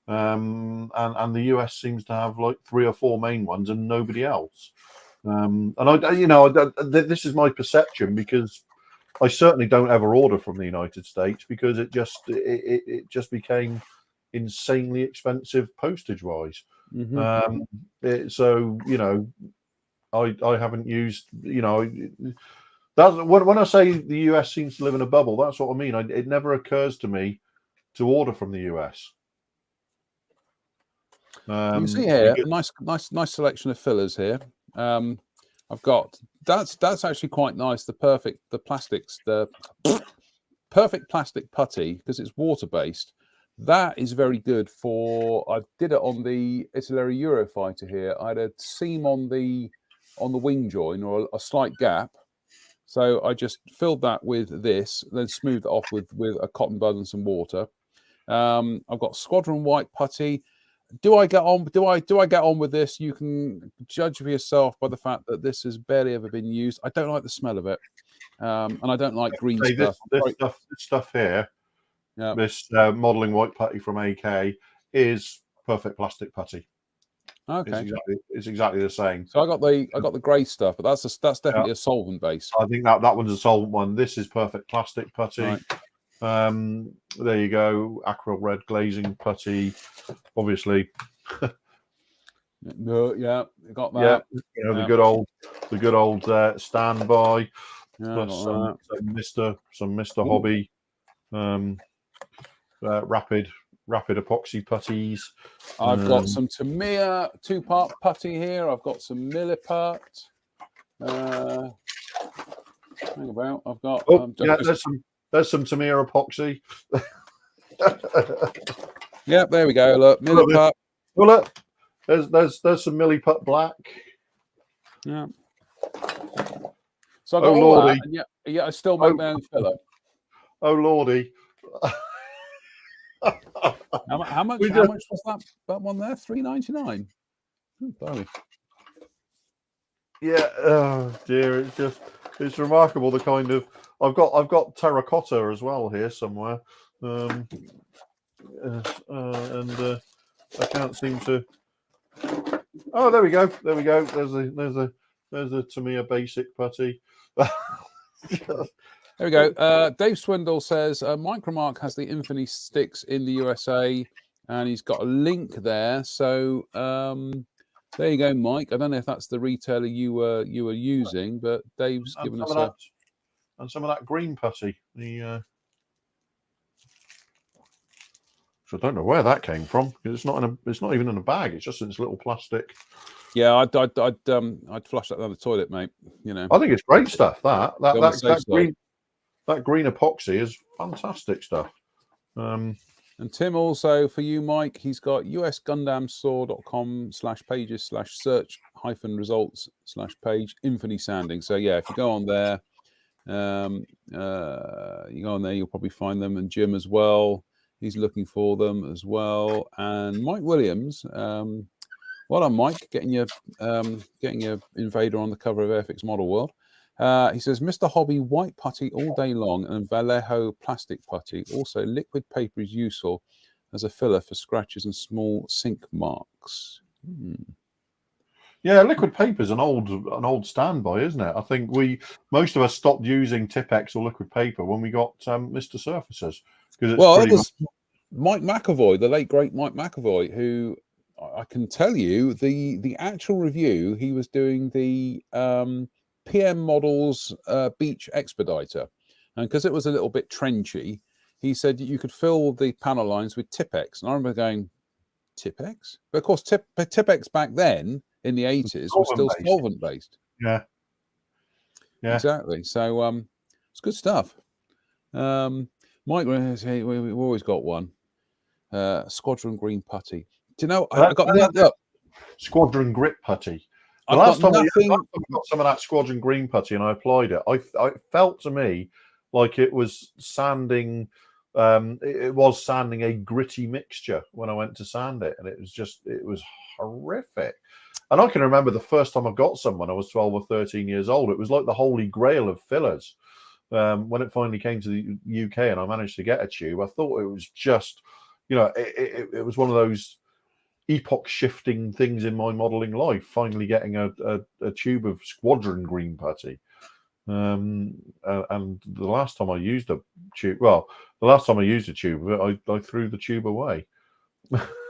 and the US seems to have like 3 or 4 main ones and nobody else. And this is my perception because I certainly don't ever order from the United States because it just became insanely expensive postage wise. So, you know, I haven't used, you know, that's when I say the US seems to live in a bubble, that's what I mean. It never occurs to me to order from the US. You can see here, nice selection of fillers here. I've got that's actually quite nice. The perfect plastic putty, because it's water based. That is very good for. I did it on the Italeri Eurofighter here. I had a seam on the wing join or a slight gap, so I just filled that with this, then smoothed it off with a cotton bud and some water. I've got Squadron White putty. Do I get on? Do I get on with this? You can judge for yourself by the fact that this has barely ever been used. I don't like the smell of it, and I don't like green stuff. This stuff here, this modelling white putty from AK is perfect plastic putty. Okay, it's exactly the same. So I got the grey stuff, but that's definitely a solvent base. I think that one's a solvent one. This is perfect plastic putty. Right. There you go, acrylic red glazing putty, obviously. No, yeah, got that. Yeah, you know, the good old standby, plus some Mr. Hobby, rapid epoxy putties. I've got some Tamiya 2-part putty here. I've got some Milliput. Hang about. I've got. There's some Tamiya epoxy. Yep, there we go. Look, Milliput. Well, look, there's some Milliput black. Yeah. So I got Oh, all Lordy. that, and yet I still make my own filler. Oh Lordy. How much was that one there? $3.99. Sorry. Yeah. Oh dear. It's remarkable the kind of I've got terracotta as well here somewhere. And I can't seem to. Oh, there we go. There we go. There's a Tamiya basic putty. There we go. Dave Swindle says Micromark has the Infinity sticks in the USA, and he's got a link there. So there you go, Mike. I don't know if that's the retailer you were using, but Dave's given us some of that green putty. So I don't know where that came from because it's not even in a bag. It's just in this little plastic. Yeah, I'd flush that down the toilet, mate. You know, I think it's great stuff. That green epoxy is fantastic stuff. And Tim also, for you, Mike, he's got usgundamstore.com/pages/search-results/page Infinity Sanding. So yeah, if you go on there, you'll probably find them, and Jim as well. He's looking for them as well, and Mike Williams. Well done, Mike, getting your Invader on the cover of Airfix Model World. He says, Mr. Hobby, white putty all day long and Vallejo plastic putty. Also, liquid paper is useful as a filler for scratches and small sink marks. Yeah, liquid paper is an old standby, isn't it? I think most of us stopped using Tipex or liquid paper when we got Mr. Surfaces. Well, it was Mike McAvoy, the late great Mike McAvoy, who I can tell you the actual review he was doing the PM Models Beach Expediter, and because it was a little bit trenchy, he said you could fill the panel lines with Tipex, and I remember going, Tipex? But of course, Tipex back then in the 80s was still solvent based. Yeah, exactly. So it's good stuff. Mike, we've always got one. Squadron Green Putty. Do you know? I got linked up. Squadron Grip Putty. The last time I got some of that Squadron Green Putty and I applied it, I felt to me like it was sanding. It was sanding a gritty mixture when I went to sand it, and it was horrific. And I can remember the first time I got some when I was 12 or 13 years old. It was like the holy grail of fillers. When it finally came to the UK and I managed to get a tube, I thought it was just, it was one of those epoch shifting things in my modeling life, finally getting a tube of Squadron Green Putty. And the last time I used a tube, I threw the tube away.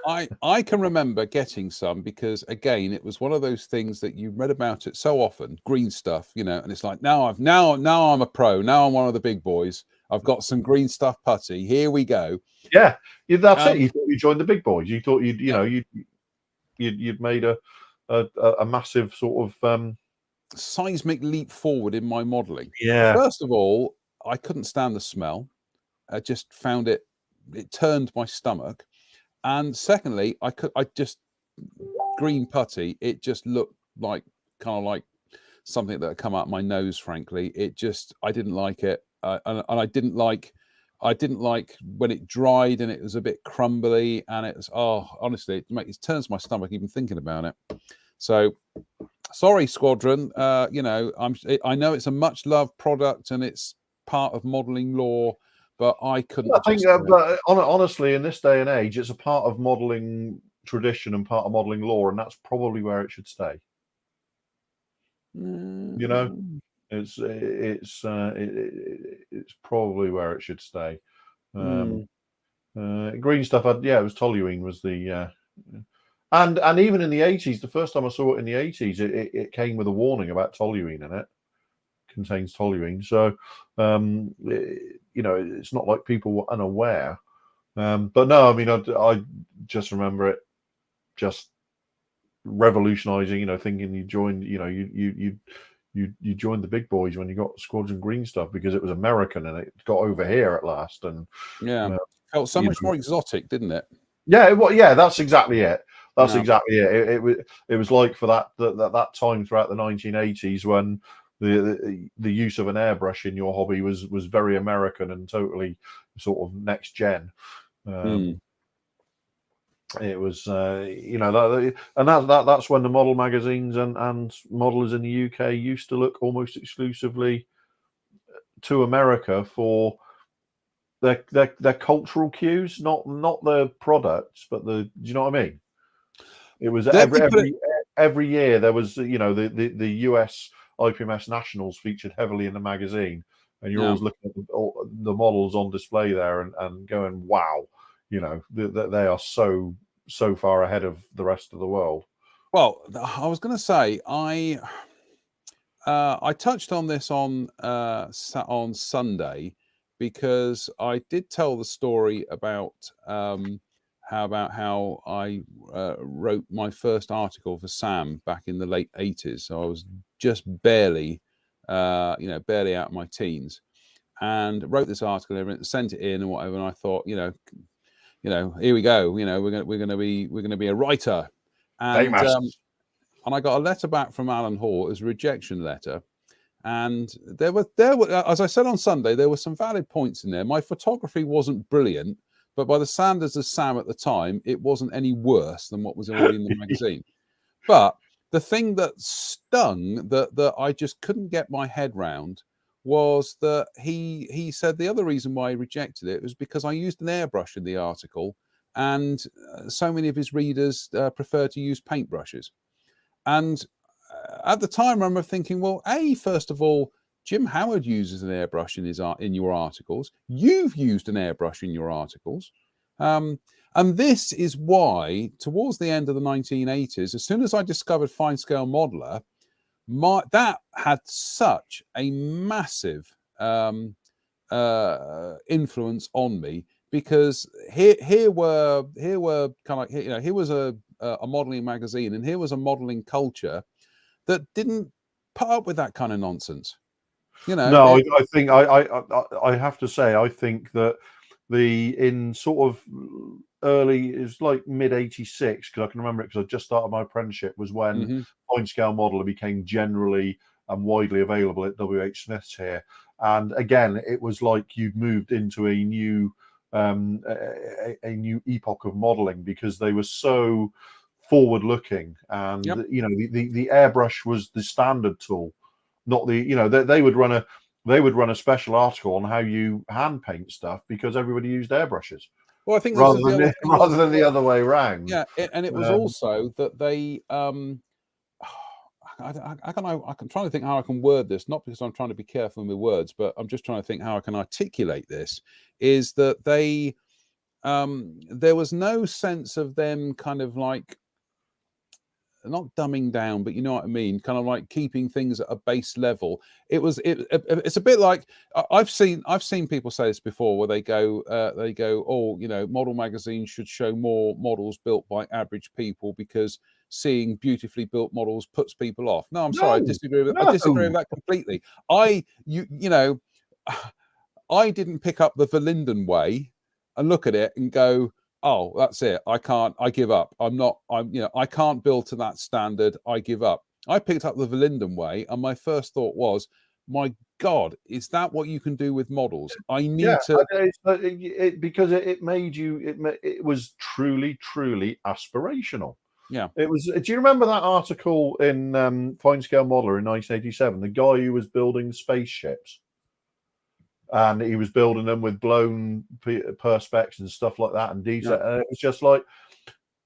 I can remember getting some because, again, it was one of those things that you read about it so often, green stuff, and it's like, now I'm a pro, now I'm one of the big boys. I've got some green stuff putty. Here we go. Yeah, that's it. You thought you joined the big boys. You thought you'd made a massive sort of seismic leap forward in my modeling. Yeah. First of all, I couldn't stand the smell. I just found it turned my stomach. And secondly, green putty, it just looked like kind of like something that had come out my nose, frankly. I didn't like it. And I didn't like when it dried and it was a bit crumbly, and it was, honestly, it turns my stomach even thinking about it. So sorry, Squadron. I know it's a much loved product and it's part of modeling lore, but I couldn't. I think, honestly, in this day and age, it's a part of modeling tradition and part of modeling lore, and that's probably where it should stay. It's probably where it should stay. Green stuff, it was toluene was the and even in the 80s, the first time I saw it in the 80s, it came with a warning about toluene in it. Contains toluene, so it's not like people were unaware. But no, I mean, I just remember it just revolutionizing. Thinking you joined, you joined the big boys when you got Squadron Green stuff, because it was American and it got over here at last. And Yeah, felt so much more exotic, didn't it? Yeah, yeah, that's exactly it. That's Yeah. exactly it. It was like for that time throughout the 1980s when the use of an airbrush in your hobby was very American and totally sort of next gen. It was, you know, and that's when the model magazines and modelers in the UK used to look almost exclusively to America for their cultural cues, not the products, but do you know what I mean? It was every year there was, you know, the US IPMS Nationals featured heavily in the magazine, and you're always looking at the models on display there and going, wow, you know, they are so far ahead of the rest of the world. Well, I was going to say I touched on this on Sunday, because I did tell the story about how I wrote my first article for Sam back in the late 80s. So I was just barely, barely out of my teens, and wrote this article and sent it in and whatever. And I thought, here we go. You know, we're going to be a writer, and I got a letter back from Alan Hall as a rejection letter. And there were, as I said on Sunday, there were some valid points in there. My photography wasn't brilliant, but by the standards of Sam at the time, it wasn't any worse than what was already in the magazine. But the thing that stung, that I just couldn't get my head round, was that he said the other reason why he rejected it was because I used an airbrush in the article, and so many of his readers prefer to use paintbrushes. And at the time, I remember thinking, well, first of all, Jim Howard uses an airbrush in your articles. You've used an airbrush in your articles. And this is why, towards the end of the 1980s, as soon as I discovered Fine Scale Modeler, that had such a massive influence on me, because here were kind of, here was a modeling magazine, and here was a modeling culture that didn't put up with that kind of nonsense. No, I think I have to say, I think that in sort of early, it's like mid '86, because I can remember it because I just started my apprenticeship, was when Fine Scale Modeler became generally and widely available at WH Smith's here. And again, it was like you'd moved into a new new epoch of modeling, because they were so forward looking, and you know, the airbrush was the standard tool, not the, you know, they would run a special article on how you hand paint stuff, because everybody used airbrushes. Well, I think rather than the other way around. Yeah, and it was also that they I'm trying to think how I can word this, not because I'm trying to be careful with words, but I'm just trying to think how I can articulate this, is that they there was no sense of them kind of like, not dumbing down, but you know what I mean, kind of like keeping things at a base level. It's a bit like, I've seen people say this before, where they go, oh, you know, model magazines should show more models built by average people, because seeing beautifully built models puts people off. No, I'm sorry, I disagree with that completely. I didn't pick up the Verlinden way and look at it and go, oh, that's it, I give up. I can't build to that standard. I give up. I picked up the Verlinden way, and my first thought was, my God, is that what you can do with models? I need to, because it made you, it was truly aspirational. Yeah. It was. Do you remember that article in Fine Scale Modeler in 1987? The guy who was building spaceships, and he was building them with blown perspex and stuff like that, and detail. Yeah. And it was just like,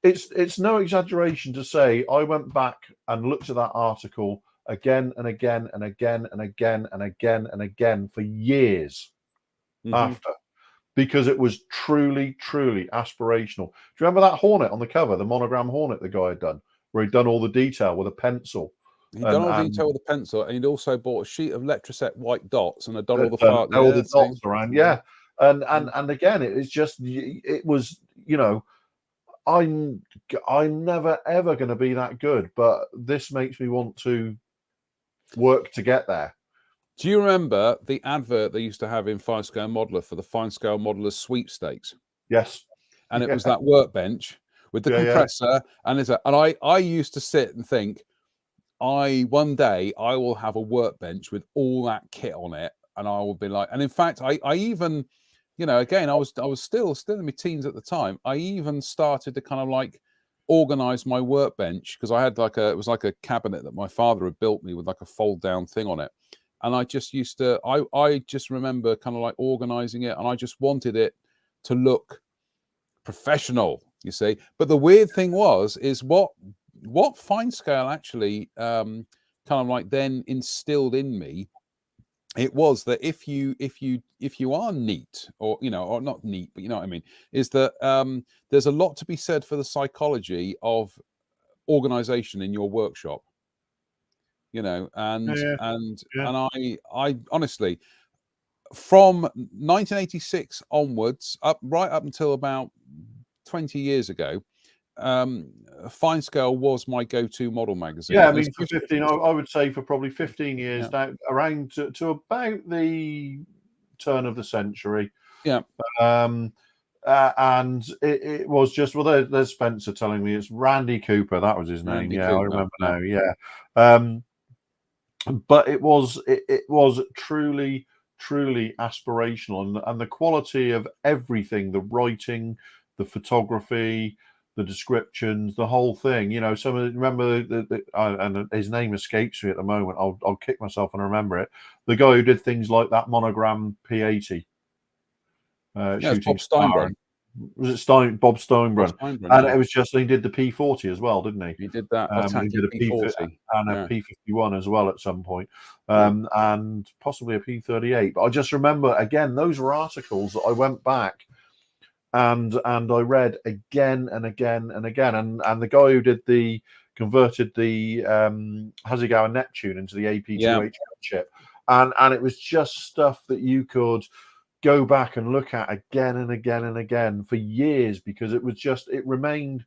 it's no exaggeration to say, I went back and looked at that article again and again and again and again and again and again for years after, because it was truly aspirational. Do you remember that Hornet on the cover, the monogram Hornet the guy had done, where he'd done all the detail with a pencil? He'd done all the detail with a pencil, and he'd also bought a sheet of Letraset white dots and had done all the dots around. Yeah. And again, it was just, it was, you know, I'm never ever going to be that good, but this makes me want to work to get there. Do you remember the advert they used to have in Fine Scale Modeler for the Fine Scale Modeler sweepstakes? Yes. And it was that workbench with the compressor, and I used to sit and think, one day I will have a workbench with all that kit on it, and I will be like, and in fact, I even, again, I was still in my teens at the time. I even started to kind of like organize my workbench, because I had it was like a cabinet that my father had built me with like a fold down thing on it. And I just used to, I just remember kind of like organizing it, and I just wanted it to look professional, you see. But the weird thing is what Fine Scale actually kind of like then instilled in me, it was that if you are neat, or or not neat, but you know what I mean, is that there's a lot to be said for the psychology of organization in your workshop. And I honestly, from 1986 onwards, right up until about 20 years ago, Fine Scale was my go-to model magazine. Yeah, I mean, for 15, I would say for probably 15 years now, around to about the turn of the century. Yeah. And it was just, well, there's Spencer telling me it's Randy Cooper. That was his name. Randy Cooper. I remember now. Yeah. But it was truly aspirational, and the quality of everything, the writing, the photography, the descriptions, the whole thing. Remember and his name escapes me at the moment. I'll kick myself when I remember it. The guy who did things like that monogram P80. Shooting Bob Steinbrun. Was it Bob Steinbrun? And it was just, he did the P40 as well, didn't he? He did that. He did a P40 and a P51 as well at some point, and possibly a P38. But I just remember, again, those were articles that I went back and I read again and again and again. And the guy who converted the Hasegawa Neptune into the AP2H chip, and it was just stuff that you could go back and look at again and again and again for years, because they remained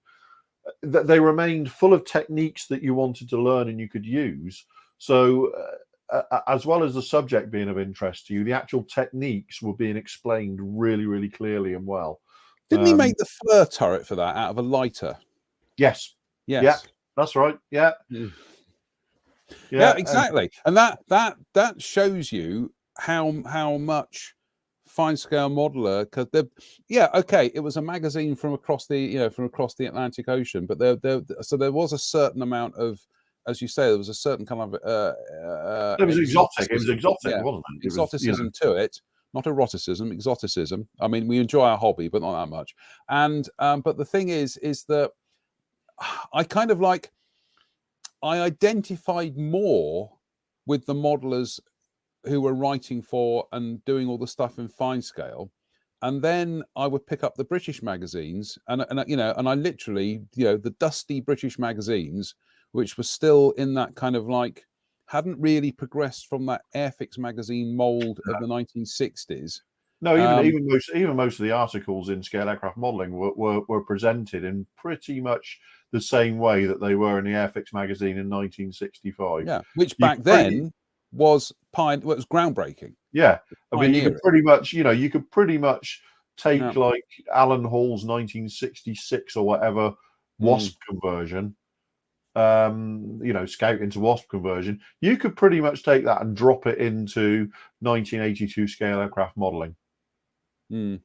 full of techniques that you wanted to learn and you could use. So as well as the subject being of interest to you, the actual techniques were being explained really, really clearly and well. Didn't he make the flare turret for that out of a lighter? Yes. Yeah, that's right. Yeah, exactly. And that shows you how much Fine Scale Modeler, because it was a magazine from across the Atlantic Ocean, but there was a certain amount of, as you say, there was a certain kind of it was exotic. It was exotic, wasn't it? Exoticism to it, not eroticism, exoticism. I mean, we enjoy our hobby, but not that much. And but the thing is that I kind of like, I identified more with the modelers who were writing for and doing all the stuff in Fine Scale, and then I would pick up the British magazines, and I literally, the dusty British magazines, which was still in that kind of like, hadn't really progressed from that Airfix magazine mold of the 1960s. No, even most of the articles in Scale Aircraft Modelling were presented in pretty much the same way that they were in the Airfix magazine in 1965. Yeah, which back then was groundbreaking. Yeah, I mean, you could pretty much take like Alan Hall's 1966 or whatever WASP conversion, Scout into WASP conversion. You could pretty much take that and drop it into 1982 Scale Aircraft Modelling, and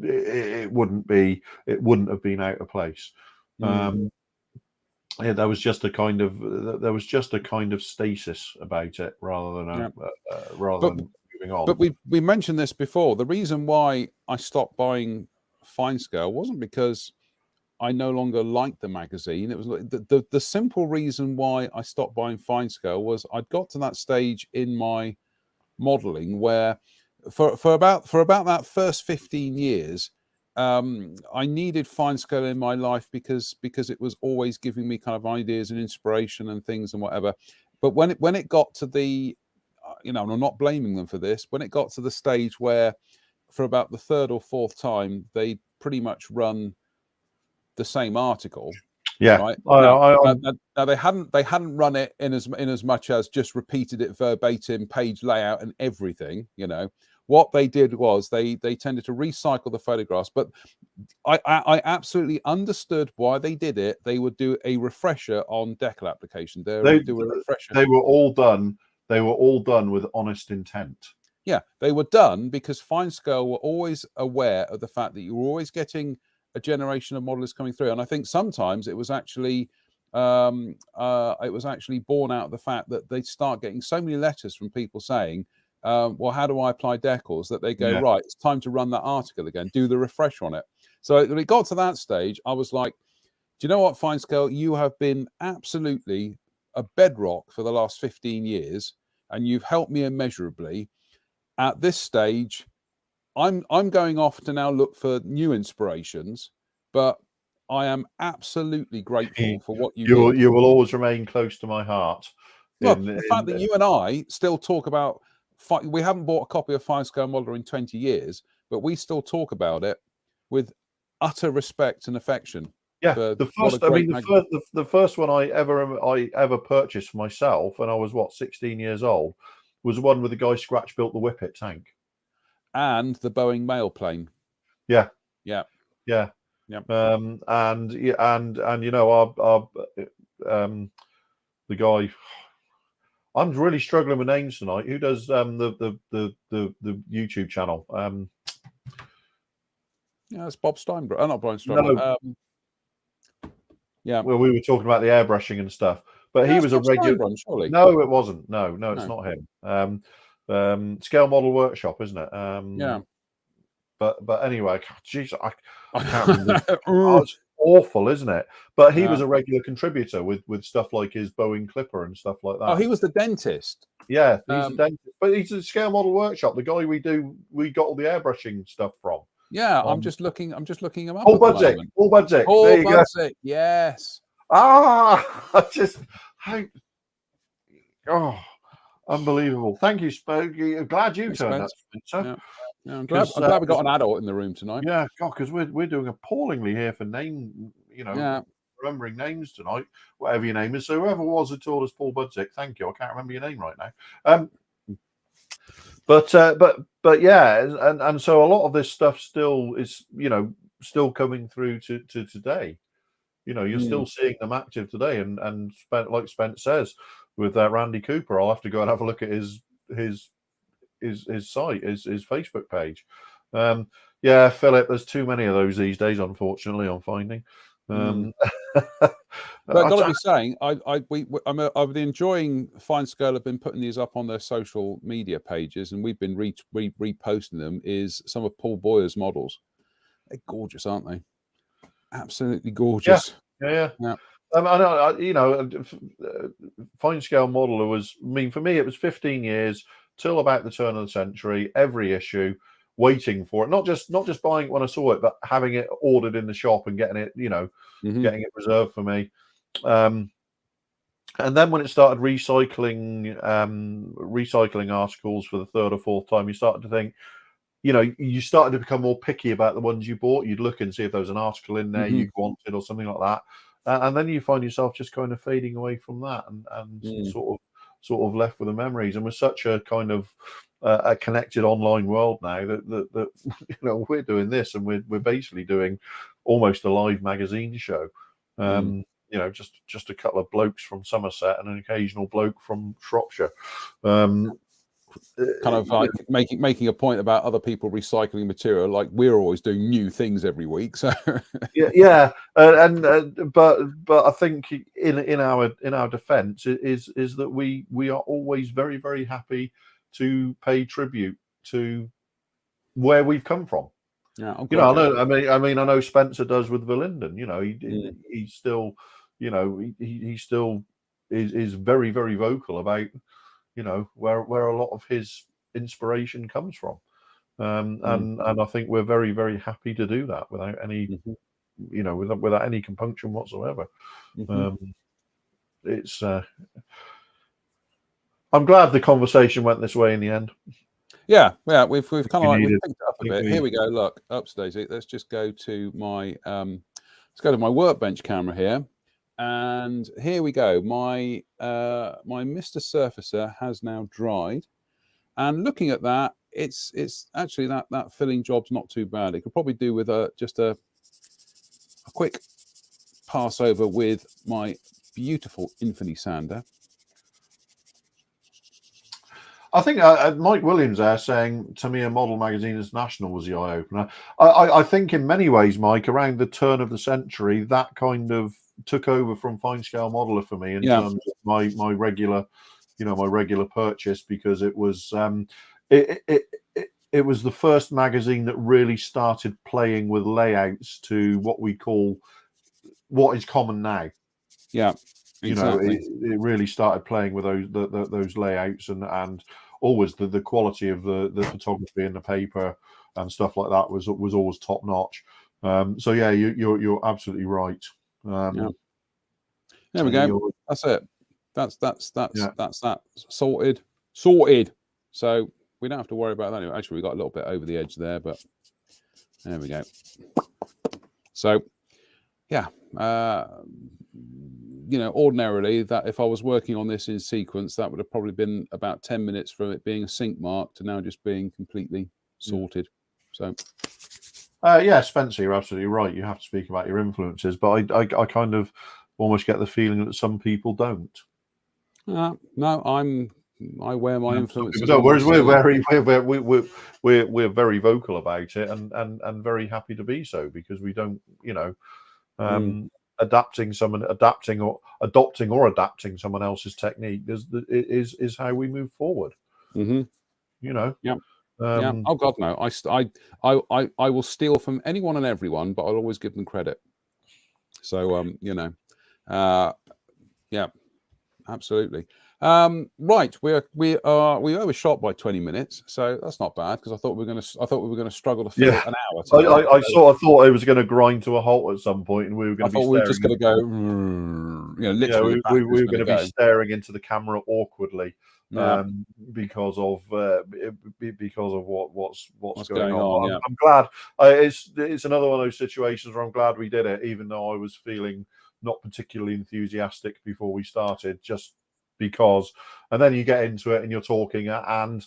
it wouldn't have been out of place. There was just a kind of stasis about it, rather than moving on. But we mentioned this before. The reason why I stopped buying Fine Scale wasn't because I no longer liked the magazine. It was the simple reason why I stopped buying Fine Scale was I'd got to that stage in my modeling where for about that first 15 years, I needed Fine Scale in my life because it was always giving me kind of ideas and inspiration and things and whatever. But when it got to the, and I'm not blaming them for this, when it got to the stage where for about the third or fourth time they pretty much run the same article, Yeah, right. Now they hadn't run it in as much as just repeated it verbatim, page layout and everything. You know, what they did was they tended to recycle the photographs, but I absolutely understood why they did it. They would do a refresher on decal application. They would do a refresher. They were all done. They were all done with honest intent. Yeah, they were done because Fine Scale were always aware of the fact that you were always getting a generation of modelists coming through, and I think sometimes it was actually born out of the fact that they start getting so many letters from people saying, well, how do I apply decals, that they go, right, it's time to run that article again, do the refresh on it. So when it got to that stage, I was like, do you know what, Fine Scale, you have been absolutely a bedrock for the last 15 years, and you've helped me immeasurably. At this stage, I'm going off to now look for new inspirations, but I am absolutely grateful for what you did. You will always remain close to my heart. Well, the fact that you and I still talk about, we haven't bought a copy of Fine Scale Modeler in 20 years, but we still talk about it with utter respect and affection. Yeah, the first one I ever purchased for myself when I was 16 years old was one with the guy scratch built the Whippet tank and the Boeing mail plane. Yeah. Yeah. And you know, our the guy. I'm really struggling with names tonight. Who does the YouTube channel? Yeah, it's Bob Steinbrook. Not Brian Steinbrook. No. Yeah. Well, we were talking about the airbrushing and stuff, but he was a regular. Surely. No, it wasn't. No, it's not him. Scale Model Workshop, isn't it? Yeah. But anyway, geez, I can't remember. It's awful, isn't it? But he was a regular contributor with stuff like his Boeing Clipper and stuff like that. Oh, he was the dentist. Yeah, he's a dentist, but he's a Scale Model Workshop. The guy we got all the airbrushing stuff from. Yeah, I'm just looking him up. Paul Budzik. Paul Budzik. Paul Budzik. Yes. Unbelievable. Thank you, Spokey. I'm glad you turned up, Spencer. Yeah, I'm glad we got an adult in the room tonight. Yeah, God, because we're doing appallingly here for name, remembering names tonight, whatever your name is. So whoever was who told us Paul Budzik, thank you. I can't remember your name right now. But yeah, and so a lot of this stuff still is, still coming through to today. You're still seeing them active today, and like Spence says, with Randy Cooper, I'll have to go and have a look at his site, his Facebook page. Yeah, Philip, there's too many of those these days, unfortunately, I'm finding. But I've got to be saying, I've been enjoying Fine Scale. Have been putting these up on their social media pages, and we've been reposting them. Is some of Paul Boyer's models? They're gorgeous, aren't they? Absolutely gorgeous. Yeah. I know, Fine Scale Modeler was. I mean, for me, it was 15 years till about the turn of the century. Every issue, waiting for it, not just buying it when I saw it, but having it ordered in the shop and getting it, getting it reserved for me. And then when it started recycling articles for the third or fourth time, you started to think, you started to become more picky about the ones you bought. You'd look and see if there was an article in there you wanted or something like that, and then you find yourself just kind of fading away from that and sort of left with the memories. And we're such a kind of a connected online world now that we're doing this, and we're basically doing almost a live magazine show. Just a couple of blokes from Somerset and an occasional bloke from Shropshire. Kind of like making a point about other people recycling material, like we're always doing new things every week. So but I think in our defence is that we are always very, very happy to pay tribute to where we've come from. Yeah, I know. I mean, I know Spencer does with Verlinden. He still, he still is very, very vocal about, where a lot of his inspiration comes from, and I think we're very, very happy to do that without any, without any compunction whatsoever. It's. I'm glad the conversation went this way in the end. Yeah, we've kind of like we've picked it up a bit. Here we go. Look, ups, Daisy. Let's just go to my workbench camera here. And here we go. My my Mr. Surfacer has now dried, and looking at that, it's actually that filling job's not too bad. It could probably do with just a quick pass over with my beautiful Infinity sander. I think Mike Williams there saying to me, a Model Magazine International was the eye opener. I think in many ways, Mike, around the turn of the century, that kind of took over from Fine Scale Modeler for me in terms of my regular, my regular purchase, because it was it was the first magazine that really started playing with layouts to what is common now. Yeah. Exactly. It really started playing with those layouts and always the quality of the photography and the paper and stuff like that was always top notch. So yeah, you're absolutely right. There we go. That's it. That's that sorted. So we don't have to worry about that anyway. Actually, we got a little bit over the edge there, but there we go. So yeah. Ordinarily, that if I was working on this in sequence, that would have probably been about 10 minutes from it being a sync mark to now just being completely sorted. So, Spencer, you're absolutely right. You have to speak about your influences, but I kind of almost get the feeling that some people don't. No, I wear my influences. Whereas we're very vocal about it and very happy to be so, because we don't, adopting or adapting someone else's technique is how we move forward. Oh God, no! I will steal from anyone and everyone, but I'll always give them credit. So yeah, absolutely. Right, we overshot by 20 minutes, so that's not bad, because I thought we were going to struggle to fill an hour. I sort of thought it was going to grind to a halt at some point, and we were going to be. We were just going to go. Literally, we were going to be staring into the camera awkwardly, because of what's going on. Yeah. I'm glad. It's another one of those situations where I'm glad we did it, even though I was feeling not particularly enthusiastic before we started, just because. And then you get into it and you're talking, and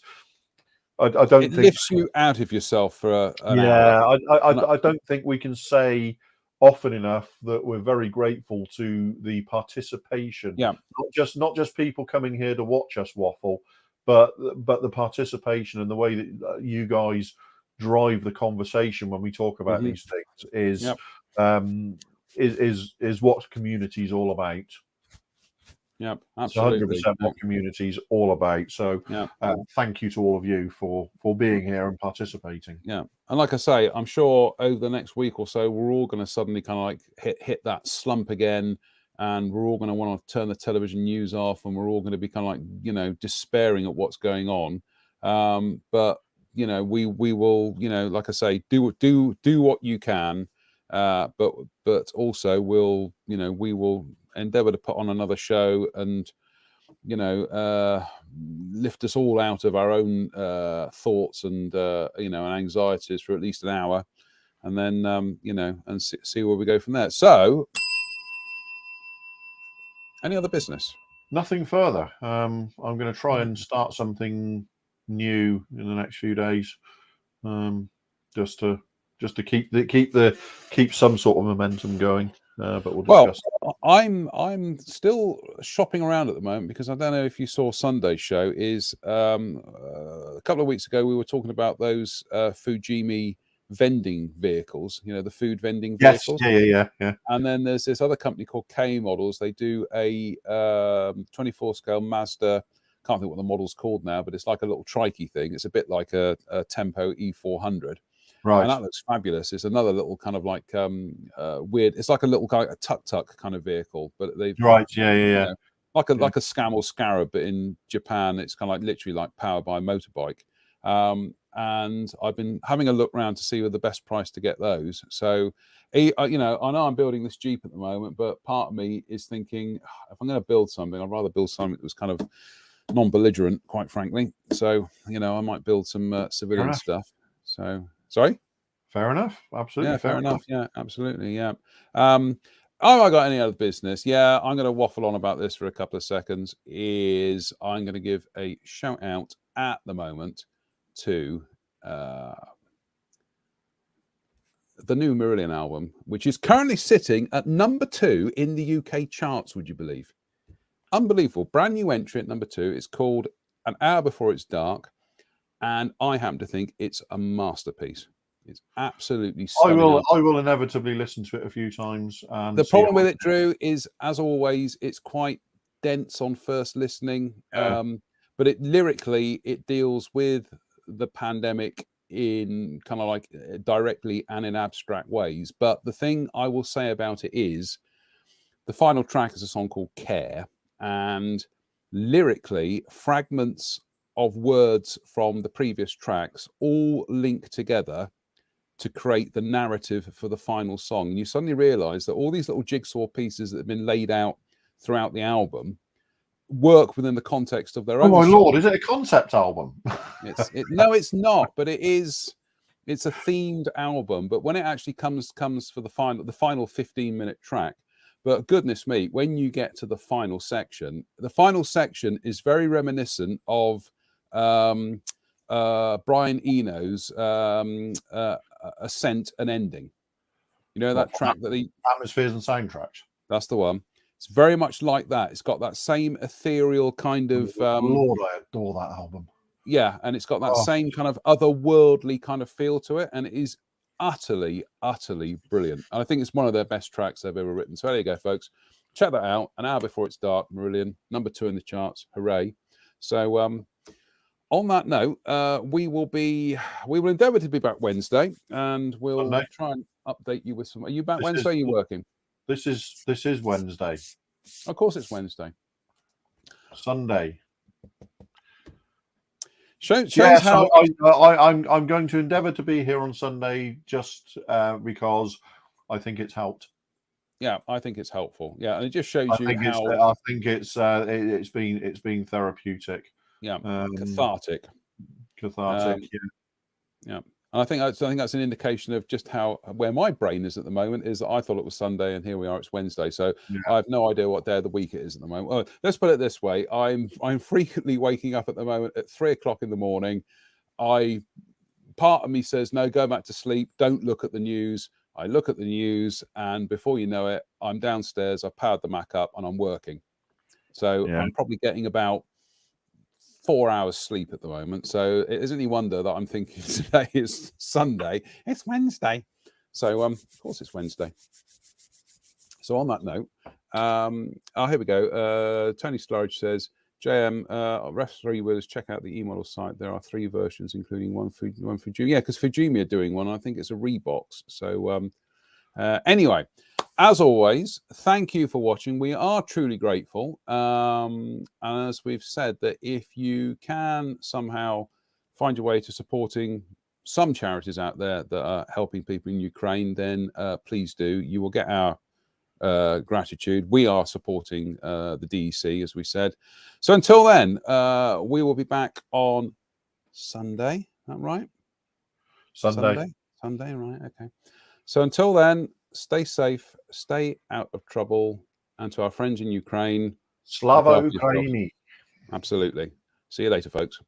I don't think it lifts you out of yourself for an hour. I don't think we can say often enough that we're very grateful to the participation. Not just people coming here to watch us waffle, but the participation and the way that you guys drive the conversation when we talk about these things is what community is all about. Yeah, absolutely. 100% what community is all about. So thank you to all of you for being here and participating. Yeah, and like I say, I'm sure over the next week or so, we're all going to suddenly kind of like hit that slump again, and we're all going to want to turn the television news off, and we're all going to be kind of like despairing at what's going on. But we will like I say, do what you can, but also we will endeavor to put on another show and lift us all out of our own thoughts and and anxieties for at least an hour, and then and see where we go from there. So any other business? Nothing further. I'm going to try and start something new in the next few days, just to keep some sort of momentum going. But we'll discuss. Well, I'm still shopping around at the moment, because I don't know if you saw Sunday's show. Is a couple of weeks ago we were talking about those Fujimi vending vehicles. The food vending vehicles. Yeah. And then there's this other company called K Models. They do a 24 scale Mazda. Can't think what the model's called now, but it's like a little trikey thing. It's a bit like a Tempo E400. Right. And that looks fabulous. It's another little kind of like weird. It's like a little kind of a tuk-tuk kind of vehicle, but they've like a Scam or Scarab, but in Japan, it's kind of like literally like powered by a motorbike. And I've been having a look around to see where the best price to get those. So, I know I'm building this Jeep at the moment, but part of me is thinking, if I'm going to build something, I'd rather build something that was kind of non-belligerent, quite frankly. So, I might build some civilian stuff. So. Sorry? Fair enough. Absolutely. Yeah, fair enough. Yeah, absolutely. Yeah. Oh, I got any other business? Yeah, I'm going to waffle on about this for a couple of seconds. I'm going to give a shout out at the moment to the new Marillion album, which is currently sitting at number 2 in the UK charts. Would you believe? Unbelievable! Brand new entry at number 2. It's called An Hour Before It's Dark, and I happen to think it's a masterpiece. It's absolutely stunning. I will inevitably listen to it a few times. And the problem with it, Drew, is as always, it's quite dense on first listening. Yeah. But lyrically, it deals with the pandemic in kind of like directly and in abstract ways. But the thing I will say about it is the final track is a song called Care, and lyrically, fragments of words from the previous tracks all link together to create the narrative for the final song. And you suddenly realize that all these little jigsaw pieces that have been laid out throughout the album work within the context of their own. Oh my song. Lord, is it a concept album? No, it's not, but it is. It's a themed album, but when it actually comes for the final 15-minute track, but goodness me, when you get to the final section is very reminiscent of Brian Eno's Ascent and Ending. You know that track that he Atmospheres and Soundtracks. That's the one. It's very much like that. It's got that same ethereal kind of Lord, I adore that album. Yeah, and it's got that same kind of otherworldly kind of feel to it, and it is utterly brilliant. And I think it's one of their best tracks they've ever written. So there you go, folks. Check that out. An Hour Before It's Dark, Marillion, number 2 in the charts. Hooray! So on that note, we will endeavour to be back Wednesday, and we'll try and update you with some. Are you back Wednesday? Are you working? This is Wednesday. Of course, it's Wednesday. Sunday. Shows how I'm going to endeavour to be here on Sunday, just because I think it's helped. Yeah, I think it's helpful. Yeah, and it just shows you how. I think it's been therapeutic. Yeah, cathartic. Yeah. And I think that's an indication of just where my brain is at the moment. Is that I thought it was Sunday, and here we are, it's Wednesday. So I have no idea what day of the week it is at the moment. Well, let's put it this way: I'm frequently waking up at the moment at 3 o'clock in the morning. Part of me says, no, go back to sleep. Don't look at the news. I look at the news, and before you know it, I'm downstairs. I've powered the Mac up, and I'm working. So I'm probably getting about 4 hours sleep at the moment. So it isn't any wonder that I'm thinking today is Sunday. It's Wednesday. So of course it's Wednesday. So on that note, here we go. Tony Sturridge says, JM, referee with us, check out the e-model site. There are 3 versions, including one Fujimi. Yeah, because Fujimi are doing one. I think it's a Reeboks. So anyway, as always, thank you for watching. We are truly grateful. And as we've said, that if you can somehow find your way to supporting some charities out there that are helping people in Ukraine, then please do. You will get our gratitude. We are supporting the DEC, as we said. So until then, we will be back on Sunday. Is that right? Sunday, right. Okay. So until then, stay safe, stay out of trouble, and to our friends in Ukraine, Slava Ukraini. Absolutely. See you later, folks.